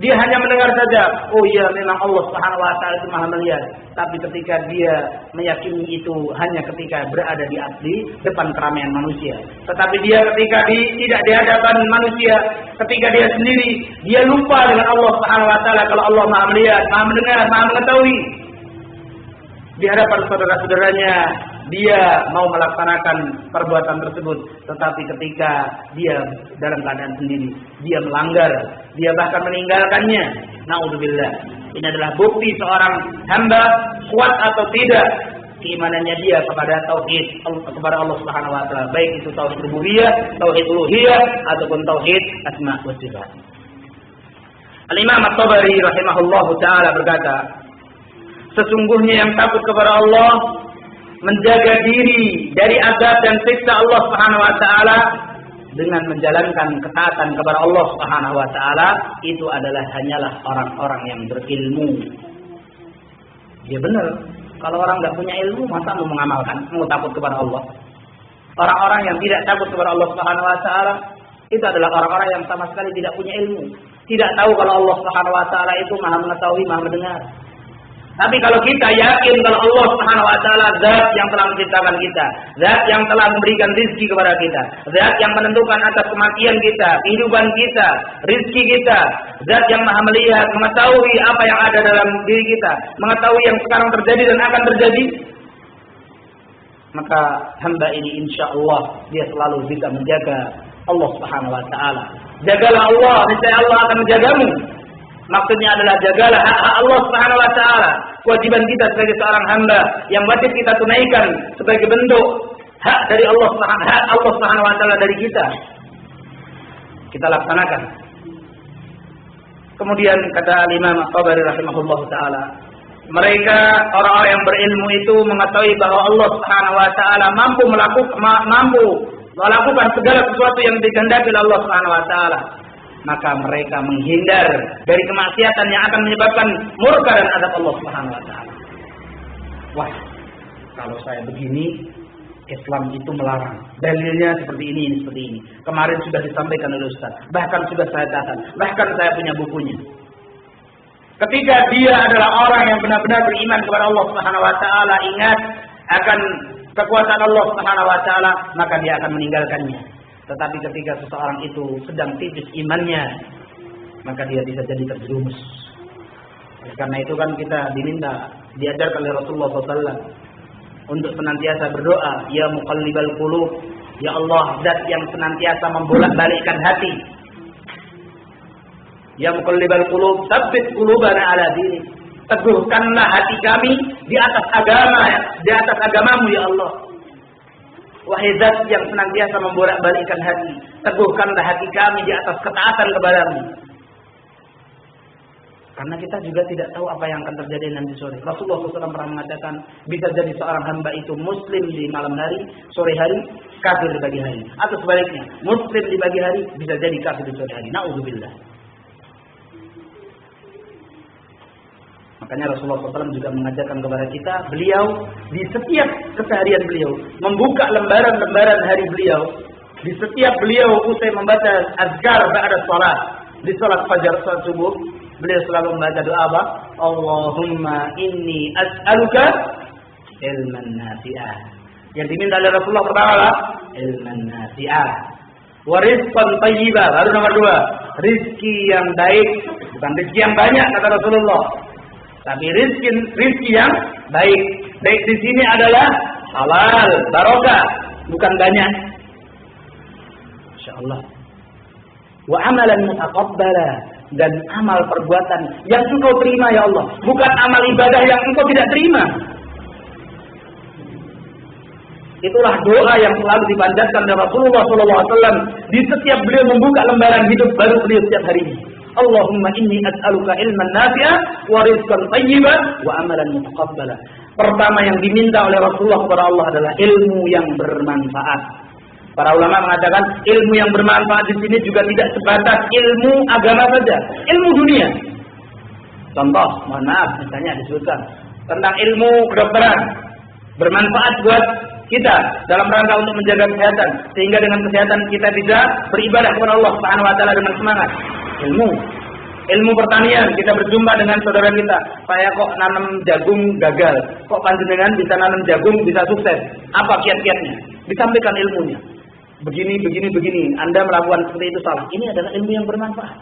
Dia hanya mendengar saja, oh iya memang Allah Subhanahu wa taala itu Maha melihat. Tapi ketika dia meyakini itu hanya ketika berada di depan keramaian manusia. Tetapi dia ketika tidak di hadapan manusia, ketika dia sendiri, dia lupa dengan Allah Subhanahu wa taala kalau Allah Maha melihat, Maha mendengar, Maha mengetahui. Di hadapan saudara-saudaranya, dia mau melaksanakan perbuatan tersebut, tetapi ketika dia dalam keadaan sendiri, dia melanggar, dia bahkan meninggalkannya. Naudzubillah. Ini adalah bukti seorang hamba kuat atau tidak keimanannya dia kepada tauhid kepada Allah Subhanahu wa taala, baik itu tauhid rububiyah, tauhid uluhiyah ataupun tauhid asma wa sifat. Al-Imam At-Tabari rahimahullahu taala berkata, sesungguhnya yang takut kepada Allah menjaga diri dari azab dan siksa Allah Subhanahu wa taala dengan menjalankan ketaatan kepada Allah Subhanahu wa taala, itu adalah hanyalah orang-orang yang berilmu. Dia benar, kalau orang enggak punya ilmu masa mau mengamalkan, mau takut kepada Allah. Orang-orang yang tidak takut kepada Allah Subhanahu wa taala itu adalah orang-orang yang sama sekali tidak punya ilmu, tidak tahu kalau Allah Subhanahu wa taala itu Maha mengetahui, Maha mendengar. Tapi kalau kita yakin kalau Allah Subhanahu wa taala zat yang telah menciptakan kita, zat yang telah memberikan rizki kepada kita, zat yang menentukan atas kematian kita, kehidupan kita, rizki kita, zat yang Maha melihat, mengetahui apa yang ada dalam diri kita, mengetahui yang sekarang terjadi dan akan terjadi, maka hamba ini insyaallah dia selalu bisa menjaga Allah Subhanahu wa taala. Jagalah Allah, niscaya Allah akan menjagamu. Maksudnya adalah jagalah hak Allah Subhanahu wa taala, kewajiban kita sebagai seorang hamba yang wajib kita tunaikan sebagai bentuk hak dari Allah Subhanahu wa taala dari kita. Kita laksanakan. Kemudian kata Imam At-Tabari rahimahullah taala, mereka orang-orang yang berilmu itu mengetahui bahwa Allah Subhanahu wa taala mampu melakukan segala sesuatu yang dikehendaki oleh Allah Subhanahu wa taala. Maka mereka menghindar dari kemaksiatan yang akan menyebabkan murka dan azab Allah Subhanahu wa taala. Wah, kalau saya begini, Islam itu melarang. Dalilnya seperti ini, seperti ini. Kemarin sudah disampaikan oleh Ustaz. Bahkan sudah saya catat. Bahkan saya punya bukunya. Ketika dia adalah orang yang benar-benar beriman kepada Allah Subhanahu wa taala, ingat akan kekuasaan Allah Subhanahu wa taala, maka dia akan meninggalkannya. Tetapi ketika seseorang itu sedang tipis imannya, maka dia bisa jadi terjerumus. Karena itu kan kita diajarkan oleh Rasulullah SAW untuk senantiasa berdoa, ya muqallibal qulub, ya Allah, zat yang senantiasa membolak-balikkan hati. Ya muqallibal qulub, tsabbit qulubana ala dinik. Teguhkanlah hati kami di atas agamamu ya Allah. Wahai zat yang senantiasa membolak-balikkan hati, teguhkanlah hati kami di atas ketaatan kepadamu. Karena kita juga tidak tahu apa yang akan terjadi nanti sore. Rasulullah SAW pernah mengatakan, bisa jadi seorang hamba itu muslim di malam hari, sore hari, kafir di pagi hari. Atau sebaliknya, muslim di pagi hari, bisa jadi kafir di sore hari. Na'udzubillah. Makanya Rasulullah SAW juga mengajarkan kepada kita, beliau di setiap keseharian beliau membuka lembaran-lembaran hari beliau. Di setiap beliau usai membaca azkar ba'da salat, di salat fajar, salat subuh, beliau selalu membaca doa apa? Allahumma inni as'aluka ilman nafi'ah. Yang diminta oleh Rasulullah pertama adalah ilman nafi'ah. Wa rizqan thayyibah. Lalu nomor 2, rizki yang baik, bukan rizki yang banyak kata Rasulullah. Tapi rizki yang baik. Baik di sini adalah halal, barokah, bukan banyak. Insyaallah. Wa amalan mutaqabbala, dan amal perbuatan yang engkau terima ya Allah, bukan amal ibadah yang engkau tidak terima. Itulah doa yang selalu dipanjatkan oleh Rasulullah SAW di setiap beliau membuka lembaran hidup baru beliau setiap harinya. Allahumma inni as'aluka ilman nafi'ah wa rizqan thayyiban wa amalan mutaqabbala. Pertama yang diminta oleh Rasulullah kepada Allah adalah ilmu yang bermanfaat. Para ulama mengatakan ilmu yang bermanfaat di sini juga tidak sebatas ilmu agama saja, ilmu dunia. Contoh, mohon maaf, misalnya disebutkan tentang ilmu kedokteran, bermanfaat buat kita dalam rangka untuk menjaga kesehatan, sehingga dengan kesehatan kita bisa beribadah kepada Allah Subhanahu wa taala dengan semangat. Ilmu pertanian, kita berjumpa dengan saudara kita, saya kok nanam jagung gagal, kok panjenengan bisa nanam jagung bisa sukses, apa kiat-kiatnya? Disampaikan ilmunya. Begini, Anda melakukan seperti itu salah. Ini adalah ilmu yang bermanfaat.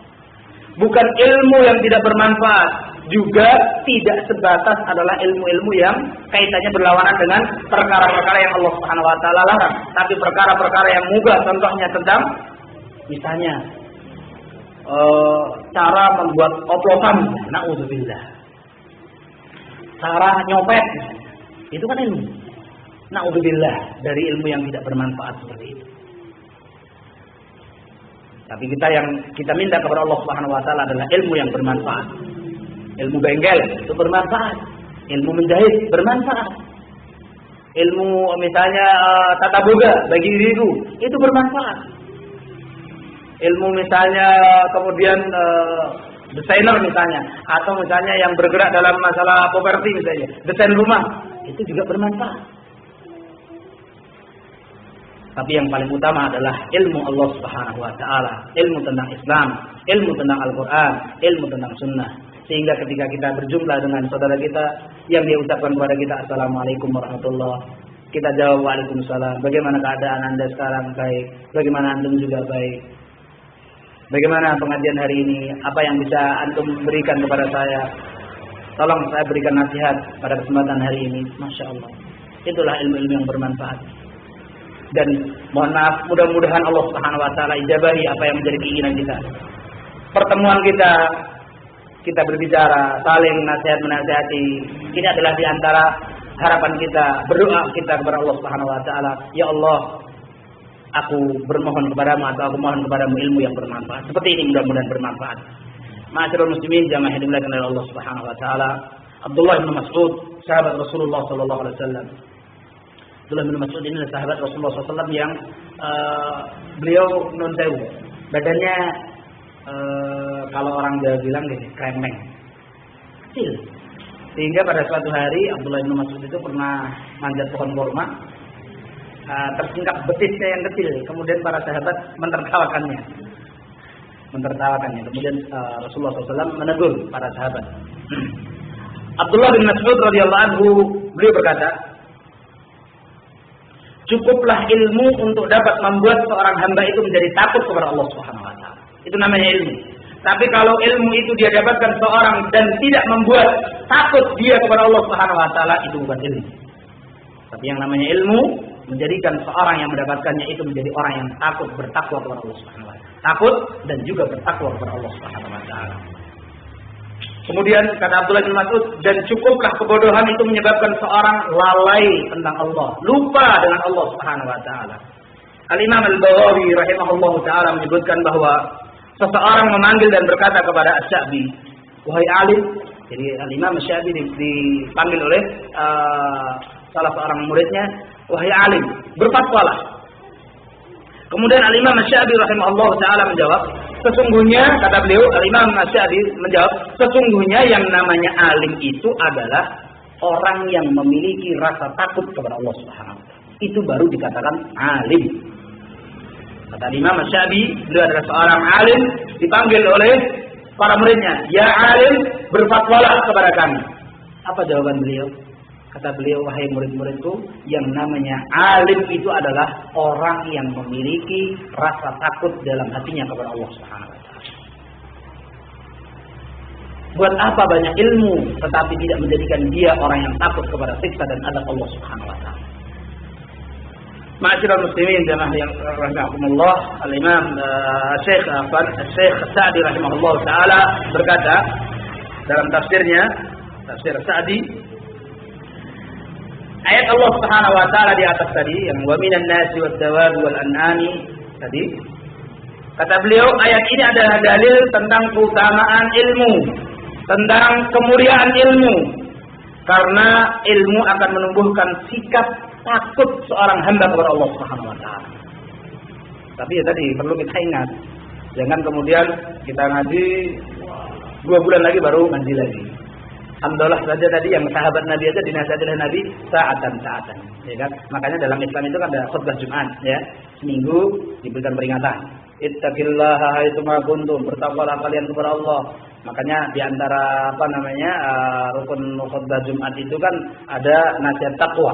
Bukan ilmu yang tidak bermanfaat. Juga tidak sebatas adalah ilmu-ilmu yang kaitannya berlawanan dengan perkara-perkara yang Allah Subhanahu wa taala larang. Tapi perkara-perkara yang mubah, contohnya tentang misalnya cara membuat oplosan, na'udzubillah. Cara nyopet, itu kan ilmu. Na'udzubillah dari ilmu yang tidak bermanfaat seperti itu. Tapi kita minta kepada Allah Subhanahu wa taala adalah ilmu yang bermanfaat. Ilmu bengkel itu bermanfaat. Ilmu menjahit bermanfaat. Ilmu misalnya tata boga bagi diriku itu bermanfaat. Ilmu misalnya kemudian desainer misalnya, atau misalnya yang bergerak dalam masalah properti misalnya, desain rumah, itu juga bermanfaat. Tapi yang paling utama adalah ilmu Allah Subhanahu wa taala, ilmu tentang Islam, ilmu tentang Al-Qur'an, ilmu tentang sunnah. Sehingga ketika kita berjumpa dengan saudara kita yang dia ucapkan kepada kita Assalamualaikum warahmatullahi, kita jawab Waalaikumsalam. Bagaimana keadaan Anda sekarang? Baik. Bagaimana antum juga baik? Bagaimana pengajian hari ini? Apa yang bisa antum berikan kepada saya? Tolong saya berikan nasihat pada kesempatan hari ini. Masya Allah. Itulah ilmu-ilmu yang bermanfaat. Dan mohon maaf, mudah-mudahan Allah Subhanahu wa taala ijabahi apa yang menjadi keinginan kita. Pertemuan kita berbicara, saling nasihat menasihati. Ini adalah di antara harapan kita, berdoa kita kepada Allah Subhanahu wa taala. Ya Allah, aku bermohon kepadamu atau aku mohon kepadamu ilmu yang bermanfaat. Seperti ini mudah-mudahan bermanfaat. Ma'asyiral muslimin jamaah yang dimuliakan oleh Allah Subhanahu wa taala, Abdullah bin Mas'ud, sahabat Rasulullah sallallahu alaihi wasallam. Abdullah bin Mas'ud ini adalah sahabat Rasulullah SAW yang beliau non sewu. Badannya kalau orang Jawa bilang gini, kremeng. Kecil. Sehingga pada suatu hari Abdullah bin Mas'ud itu pernah manjat pohon kurma, tersingkap betisnya yang kecil. Kemudian para sahabat menertawakannya. Kemudian Rasulullah SAW menegur para sahabat. Abdullah bin Mas'ud radhiyallahu anhu beliau berkata, cukuplah ilmu untuk dapat membuat seorang hamba itu menjadi takut kepada Allah Subhanahu wa taala. Itu namanya ilmu. Tapi kalau ilmu itu dia dapatkan seorang dan tidak membuat takut dia kepada Allah Subhanahu wa taala, itu bukan ilmu. Tapi yang namanya ilmu menjadikan seorang yang mendapatkannya itu menjadi orang yang takut, bertakwa kepada Allah Subhanahu wa taala. Takut dan juga bertakwa kepada Allah Subhanahu wa taala. Kemudian kata Abdullah bin Mas'ud, dan cukuplah kebodohan itu menyebabkan seorang lalai tentang Allah, lupa dengan Allah Subhanahu wa taala. Al-Imam Al-Baghawi rahimahullahu taala menyebutkan bahwa seseorang memanggil dan berkata kepada Asy-Sya'bi, "Wahai alim." Jadi Al-Imam Asy-Sya'bi dipanggil oleh salah seorang muridnya, "Wahai alim, berfatwalah." Kemudian Al-Imam Asy-Sya'bi rahimahullahu taala menjawab, sesungguhnya, kata beliau, Al-Imam Asy-Sya'bi menjawab, sesungguhnya yang namanya alim itu adalah orang yang memiliki rasa takut kepada Allah Subhanahu wa taala. Itu baru dikatakan alim. Kata Imam Asy-Sya'bi, beliau adalah seorang alim, dipanggil oleh para muridnya, "Ya alim, berfatwalah kepada kami." Apa jawaban beliau? Kata beliau, "Wahai murid-muridku, yang namanya alim itu adalah orang yang memiliki rasa takut dalam hatinya kepada Allah Subhanahu wa taala." Buat apa banyak ilmu tetapi tidak menjadikan dia orang yang takut kepada siksa dan azab Allah Subhanahu wa taala? Ma'asyiral muslimin jamaah yang rahimakumullah, Al-Imam Syekh Sa'di rahimahullah taala berkata dalam tafsirnya, tafsir Sa'di, ayat Allah Subhanahu wa taala di atas tadi yang wa minan nasi wad dawab wal an'ami tadi, kata beliau ayat ini adalah dalil tentang keutamaan ilmu, tentang kemuliaan ilmu, karena ilmu akan menumbuhkan sikap takut seorang hamba kepada Allah Subhanahu wa taala. Tapi ya tadi perlu kita ingat, jangan kemudian kita ngaji 2 bulan lagi baru ngaji lagi. Alhamdulillah saja tadi yang sahabat Nabi aja dinasihati oleh Nabi saatan, ya kan? Makanya dalam Islam itu kan ada khutbah Jumat, ya. Seminggu diberikan peringatan. Ittaqillaha haitsu ma kuntum, bertakwalah kalian kepada Allah. Makanya di antara rukun khutbah Jumat itu kan ada nasihat takwa.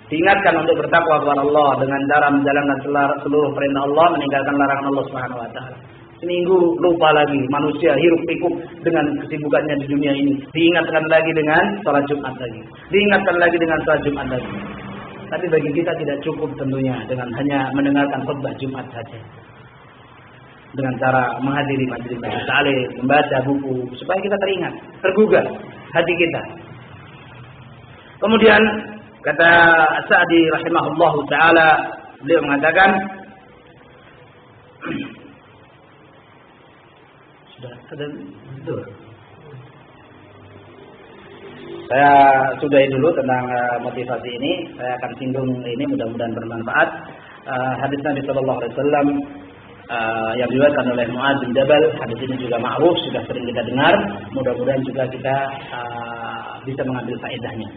Diingatkan untuk bertakwa kepada Allah dengan cara menjalankan seluruh perintah Allah, meninggalkan larangan Allah Subhanahu wa taala. Seminggu lupa lagi, manusia hiruk pikuk dengan kesibukannya di dunia ini. Diingatkan lagi dengan salat Jumat lagi. Diingatkan lagi dengan salat Jumat lagi. Tapi bagi kita tidak cukup tentunya dengan hanya mendengarkan khutbah Jumat saja. Dengan cara menghadiri majelis taklim, membaca buku supaya kita teringat, tergugah hati kita. Kemudian kata Sa'di rahimahullahu taala, beliau mengatakan sudah betul. Saya sudahi dulu tentang motivasi ini. Saya akan singgung ini, mudah-mudahan bermanfaat. Hadis Nabi sallallahu alaihi wasallam yang diriwayatkan oleh Mu'adz bin Jabal. Hadis ini juga ma'ruf, sudah sering kita dengar. Mudah-mudahan juga kita bisa mengambil faedahnya.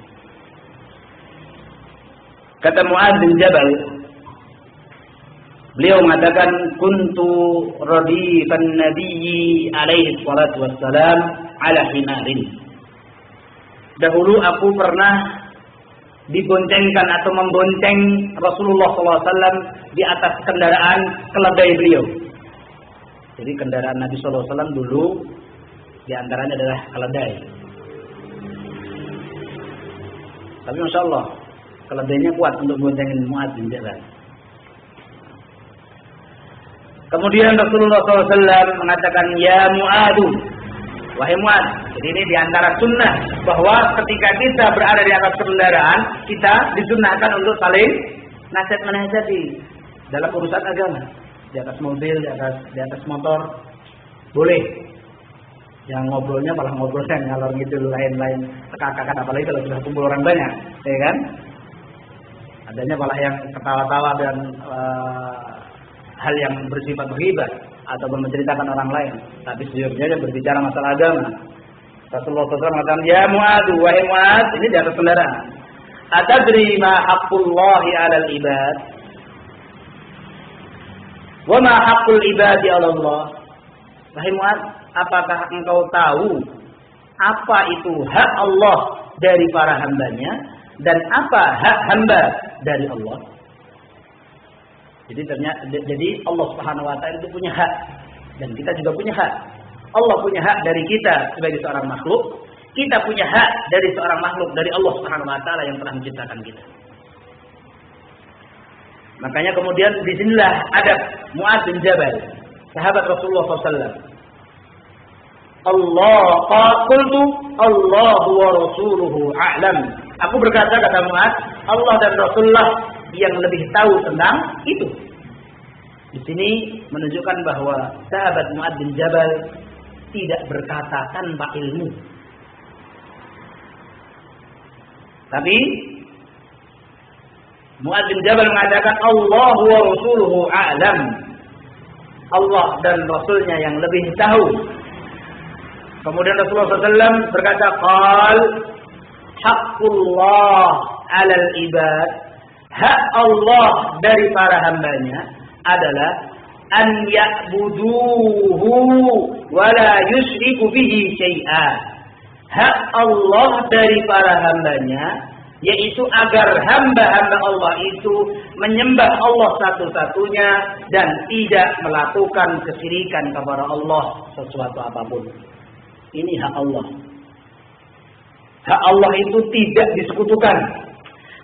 Kata Mu'adz bin Jabal, beliau mengatakan, kuntu radifan nabiyyi alaihi salatu wassalam ala himarin. Dahulu aku pernah diboncengkan atau membonceng Rasulullah SAW di atas kendaraan keledai beliau. Jadi kendaraan Nabi SAW dulu diantaranya adalah keledai. Tapi Masya Allah, keledainya kuat untuk boncengin Mu'adz bin Jabal. Kemudian Rasulullah SAW mengatakan, ya Mu'adz, wahai Mu'adz. Jadi ini diantara sunnah bahwa ketika kita berada di atas kendaraan, kita disunnahkan untuk saling nasihat menasihati dalam urusan agama. Di atas mobil, di atas motor, boleh. Yang ngobrolnya malah ngobrolnya ngalor ngidul lain-lain tekak-tekakan, apalagi kalau sudah kumpul orang banyak, ya kan? Adanya malah yang ketawa-tawa dan hal yang bersifat ghibah atau menceritakan orang lain. Tapi sejujurnya dia berbicara masalah agama. Rasulullah SAW mengatakan, ya Mu'adz, wahai Mu'adz, ini di atas kendaraan. Atadri ma haqqullahi 'alal ibad? Wa ma haqqul ibadi 'ala Allah? Wahai Mu'adz, apakah engkau tahu apa itu hak Allah dari para hambanya dan apa hak hamba dari Allah? Jadi Allah Subhanahu wa taala itu punya hak dan kita juga punya hak. Allah punya hak dari kita sebagai seorang makhluk, kita punya hak dari seorang makhluk dari Allah Subhanahu wa taala yang telah menciptakan kita. Makanya kemudian disinilah adab Mu'adz bin Jabal, sahabat Rasulullah SAW. Qultu Allahu wa rasuluhu a'lam. Aku berkata, kata Mu'adz, Allah dan Rasulullah yang lebih tahu tentang itu. Di sini menunjukkan bahwa sahabat Mu'adz bin Jabal tidak berkata tanpa ilmu. Tapi Mu'adz bin Jabal mengatakan Allahu wa rasuluhu a'lam. Allah dan Rasulnya yang lebih tahu. Kemudian Rasulullah SAW berkata, qal haqqullah 'alal ibad. Hak Allah dari para hambanya adalah an ya'buduhu wa la yusyriku bihi syai'a. Hak Allah dari para hambanya yaitu agar hamba-hamba Allah itu menyembah Allah satu-satunya dan tidak melakukan kesyirikan kepada Allah sesuatu apapun. Ini hak Allah. Hak Allah itu tidak disekutukan.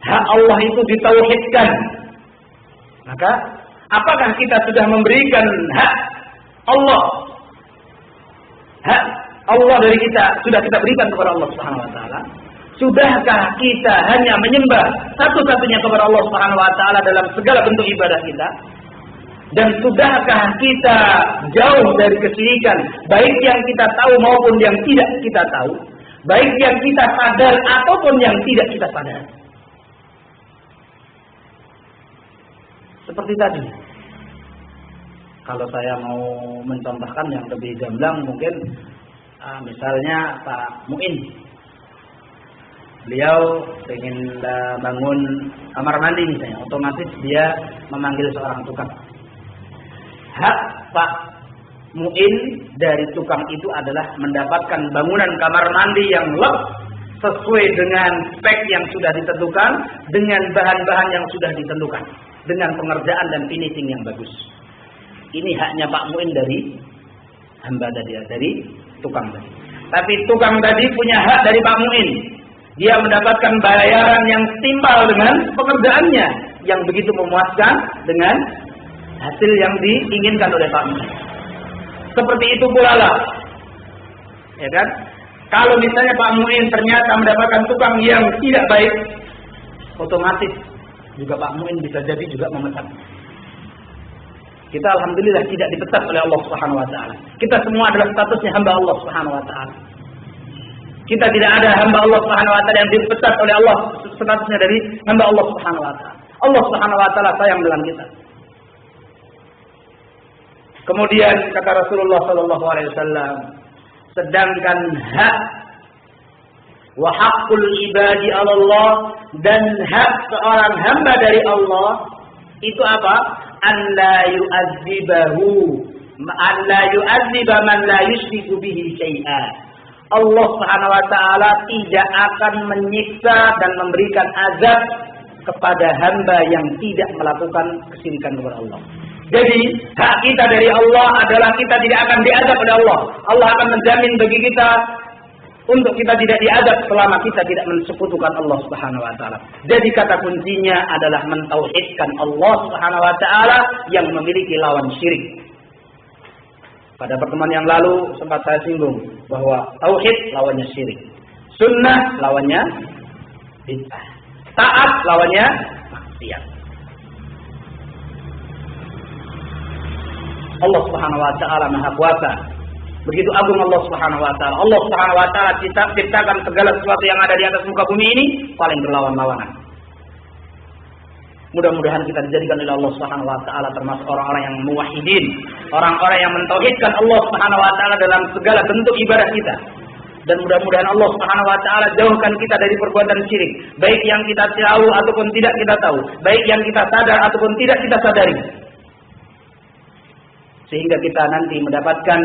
Hak Allah itu ditauhidkan. Maka apakah kita sudah memberikan hak Allah? Hak Allah dari kita sudah kita berikan kepada Allah Subhanahu wa taala? Sudahkah kita hanya menyembah satu-satunya kepada Allah Subhanahu wa taala dalam segala bentuk ibadah kita? Dan sudahkah kita jauh dari kesyirikan, baik yang kita tahu maupun yang tidak kita tahu, baik yang kita sadar ataupun yang tidak kita sadar? Seperti tadi, kalau saya mau mencontohkan yang lebih gamblang, mungkin misalnya Pak Muin, beliau ingin bangun kamar mandi misalnya, otomatis dia memanggil seorang tukang. Hak Pak Muin dari tukang itu adalah mendapatkan bangunan kamar mandi yang sesuai dengan spek yang sudah ditentukan, dengan bahan-bahan yang sudah ditentukan, dengan pengerjaan dan finishing yang bagus. Ini haknya Pak Muin dari hamba tadi, dari tukang tadi. Tapi tukang tadi punya hak dari Pak Muin. Dia mendapatkan bayaran yang setimpal dengan pekerjaannya, yang begitu memuaskan dengan hasil yang diinginkan oleh Pak Muin. Seperti itu pula lah, ya kan? Kalau misalnya Pak Muin ternyata mendapatkan tukang yang tidak baik, otomatis juga Pak Muin bisa jadi juga memecat. Kita alhamdulillah tidak dipecat oleh Allah Subhanahu wa taala. Kita semua adalah statusnya hamba Allah Subhanahu wa taala. Kita tidak ada hamba Allah Subhanahu wa taala yang dipecat oleh Allah, statusnya dari hamba Allah Subhanahu wa taala. Allah Subhanahu wa taala sayang dengan kita. Kemudian kata Rasulullah sallallahu alaihi wasallam, sedangkan hak wa haqqul ibadi 'ala Allah, dan hak seorang hamba dari Allah itu apa? An la yu'adzibahu, an la yu'adziba man la yusyriku bihi syai'a. Allah Subhanahu wa taala tidak akan menyiksa dan memberikan azab kepada hamba yang tidak melakukan kesyirikan kepada Allah. Jadi hak kita dari Allah adalah kita tidak akan diazab oleh Allah. Allah akan menjamin bagi kita untuk kita tidak diazab selama kita tidak mensekutukan Allah Subhanahu wa taala. Jadi kata kuncinya adalah mentauhidkan Allah Subhanahu wa taala yang memiliki lawan syirik. Pada pertemuan yang lalu sempat saya singgung bahwa tauhid lawannya syirik, sunnah lawannya bid'ah, taat lawannya maksiat. Allah Subhanahu wa taala Maha Kuasa Begitu agung Allah Subhanahu wa taala. Allah Subhanahu wa taala ciptakan segala sesuatu yang ada di atas muka bumi ini paling berlawan-lawanan. Mudah-mudahan kita dijadikan oleh Allah Subhanahu wa taala termasuk orang-orang yang muwahhidin, orang-orang yang mentauhidkan Allah Subhanahu wa taala dalam segala bentuk ibadah kita. Dan mudah-mudahan Allah Subhanahu wa taala jauhkan kita dari perbuatan syirik, baik yang kita tahu ataupun tidak kita tahu, baik yang kita sadar ataupun tidak kita sadari. Sehingga kita nanti mendapatkan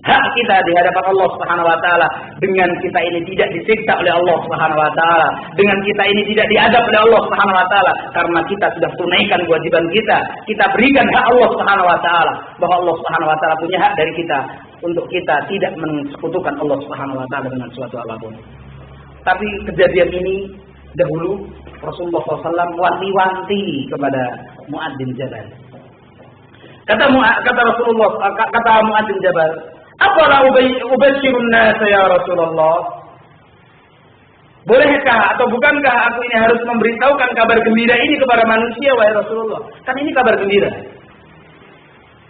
hak kita di hadapan Allah Subhanahu wa taala dengan kita ini tidak disiksa oleh Allah Subhanahu wa taala, dengan kita ini tidak diadab oleh Allah Subhanahu wa taala karena kita sudah tunaikan kewajiban kita. Kita berikan hak Allah Subhanahu wa taala, bahwa Allah Subhanahu wa taala punya hak dari kita untuk kita tidak mensekutukan Allah Subhanahu wa taala dengan suatu apapun. Tapi kejadian ini dahulu Rasulullah SAW wanti-wanti kepada Mu'adz bin Jabal. Kata Rasulullah, kata Mu'adz bin Jabal, "Afala ubashirun nas ya Rasulullah?" Bolehkah atau bukankah aku ini harus memberitahukan kabar gembira ini kepada manusia, wahai Rasulullah? Kan ini kabar gembira.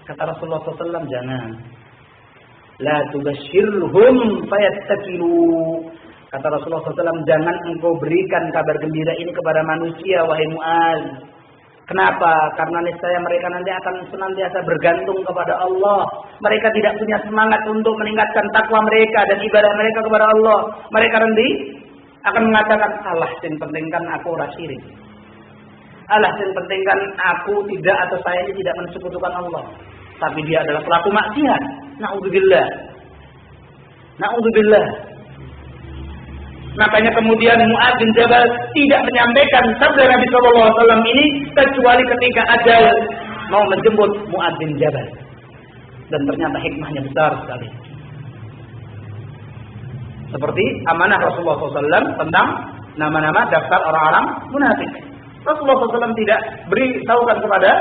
Kata Rasulullah SAW, jangan. La tubashirhum fayattakilu. Kata Rasulullah SAW, jangan engkau berikan kabar gembira ini kepada manusia, wahai Mu'adz. Kenapa? Karena niscaya mereka nanti akan senantiasa bergantung kepada Allah. Mereka tidak punya semangat untuk meningkatkan takwa mereka dan ibadah mereka kepada Allah. Mereka nanti akan mengatakan, alah yang penting kan aku ora syirik. Alah yang penting kan aku tidak atau saya ini tidak mensekutukan Allah. Tapi dia adalah pelaku maksiat. Na'udzubillah. Na'udzubillah. Makanya kemudian Mu'adz bin Jabal tidak menyampaikan sabda Nabi SAW ini kecuali ketika ajal mau menjemput Mu'adz bin Jabal. Dan ternyata hikmahnya besar sekali. Seperti amanah Rasulullah SAW tentang nama-nama daftar orang-orang munafik. Rasulullah SAW tidak beritahukan kepada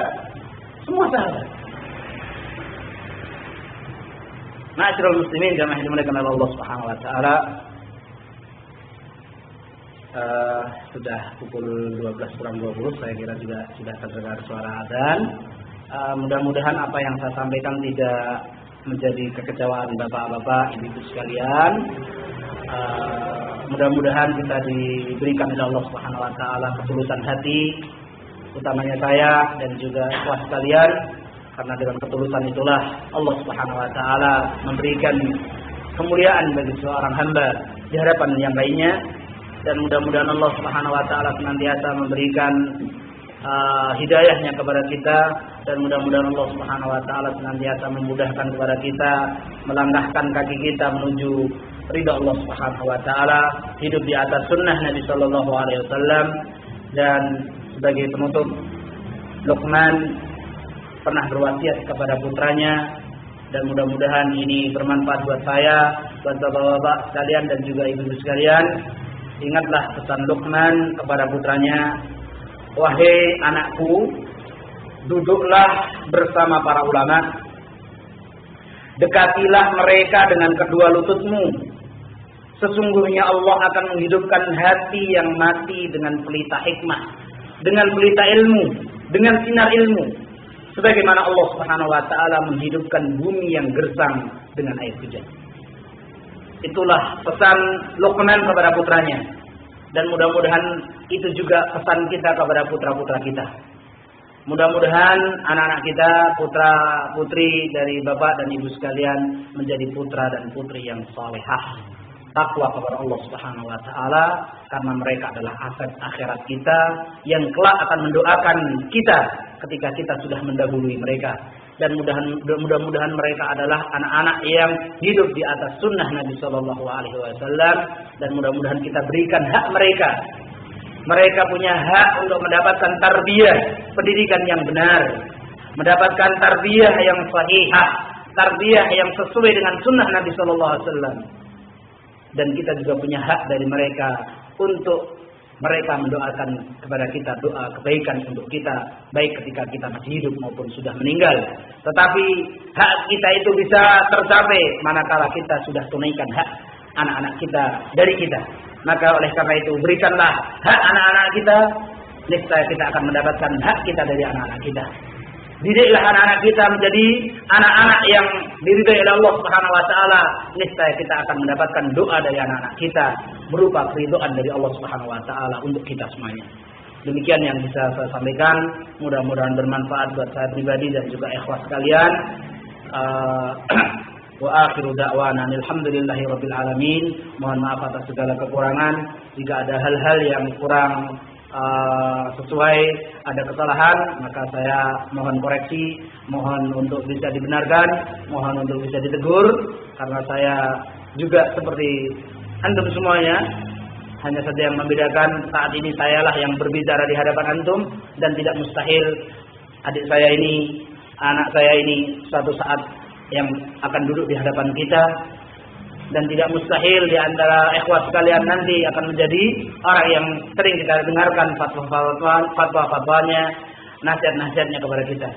semua sahabat. Ma'asyiral muslimin jamaah dimuliakan oleh Allah Subhanahu wa taala. Sudah pukul 12:20, saya kira juga sudah terdengar suara adzan. Mudah-mudahan apa yang saya sampaikan tidak menjadi kekecewaan bapak-bapak, ibu-ibu sekalian. Mudah-mudahan kita diberikan oleh Allah Subhanahu wa taala ketulusan hati, utamanya saya dan juga ikhwah sekalian, karena dengan ketulusan itulah Allah Subhanahu wa taala memberikan kemuliaan bagi seorang hamba di hadapan yang lainnya. Dan mudah-mudahan Allah Subhanahu wa taala senantiasa memberikan hidayahnya kepada kita, dan mudah-mudahan Allah Subhanahu wa taala senantiasa memudahkan kepada kita melangkahkan kaki kita menuju ridha Allah Subhanahu wa taala, hidup di atas sunnah Nabi sallallahu alaihi wasallam. Dan sebagai penutup, Luqman pernah berwasiat kepada putranya, dan mudah-mudahan ini bermanfaat buat saya, buat bapak-bapak sekalian dan juga ibu-ibu sekalian. Ingatlah pesan Luqman kepada putranya, wahai anakku, duduklah bersama para ulama, dekatilah mereka dengan kedua lututmu. Sesungguhnya Allah akan menghidupkan hati yang mati dengan pelita hikmah, dengan pelita ilmu, dengan sinar ilmu, sebagaimana Allah Subhanahu wa taala menghidupkan bumi yang gersang dengan air hujan. Itulah pesan Luqman kepada putranya. Dan mudah-mudahan itu juga pesan kita kepada putra-putra kita. Mudah-mudahan anak-anak kita, putra-putri dari bapak dan ibu sekalian, menjadi putra dan putri yang salehah, takwa kepada Allah Subhanahu wa taala, karena mereka adalah aset akhirat kita yang kelak akan mendoakan kita ketika kita sudah mendahului mereka. Dan mudah-mudahan mereka adalah anak-anak yang hidup di atas sunnah Nabi Sallallahu Alaihi Wasallam, dan mudah-mudahan kita berikan hak mereka. Mereka punya hak untuk mendapatkan tarbiyah, pendidikan yang benar, mendapatkan tarbiyah yang sahihah, tarbiyah yang sesuai dengan sunnah Nabi Sallallahu Alaihi Wasallam. Dan kita juga punya hak dari mereka untuk mereka mendoakan kepada kita doa kebaikan untuk kita, baik ketika kita masih hidup maupun sudah meninggal. Tetapi hak kita itu bisa tercapai manakala kita sudah tunaikan hak anak-anak kita dari kita. Maka oleh karena itu, berikanlah hak anak-anak kita, niscaya kita akan mendapatkan hak kita dari anak-anak kita. Didiklah anak-anak kita menjadi anak-anak yang diridhai oleh Allah Subhanahu wa taala. Niscaya kita akan mendapatkan doa dari anak-anak kita berupa keridhaan dari Allah Subhanahu wa taala untuk kita semuanya. Demikian yang bisa saya sampaikan, mudah-mudahan bermanfaat buat saya pribadi dan juga ikhwas sekalian. Wa akhiru da'wana alhamdulillahirabbil alamin. Mohon maaf atas segala kekurangan. Jika ada hal-hal yang kurang sesuai, ada kesalahan, maka saya mohon koreksi, mohon untuk bisa dibenarkan, mohon untuk bisa ditegur, karena saya juga seperti antum semuanya. Hanya saja yang membedakan saat ini sayalah yang berbicara di hadapan antum, dan tidak mustahil adik saya ini, anak saya ini suatu saat yang akan duduk di hadapan kita, dan tidak mustahil di antara ikhwat sekalian nanti akan menjadi orang yang sering kita dengarkan fatwa-fatwanya, nasihat-nasihatnya kepada kita.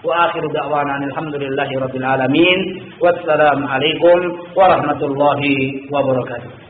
Wa akhiru da'wana alhamdulillahirabbil alamin. Wassalamu alaikum warahmatullahi wabarakatuh.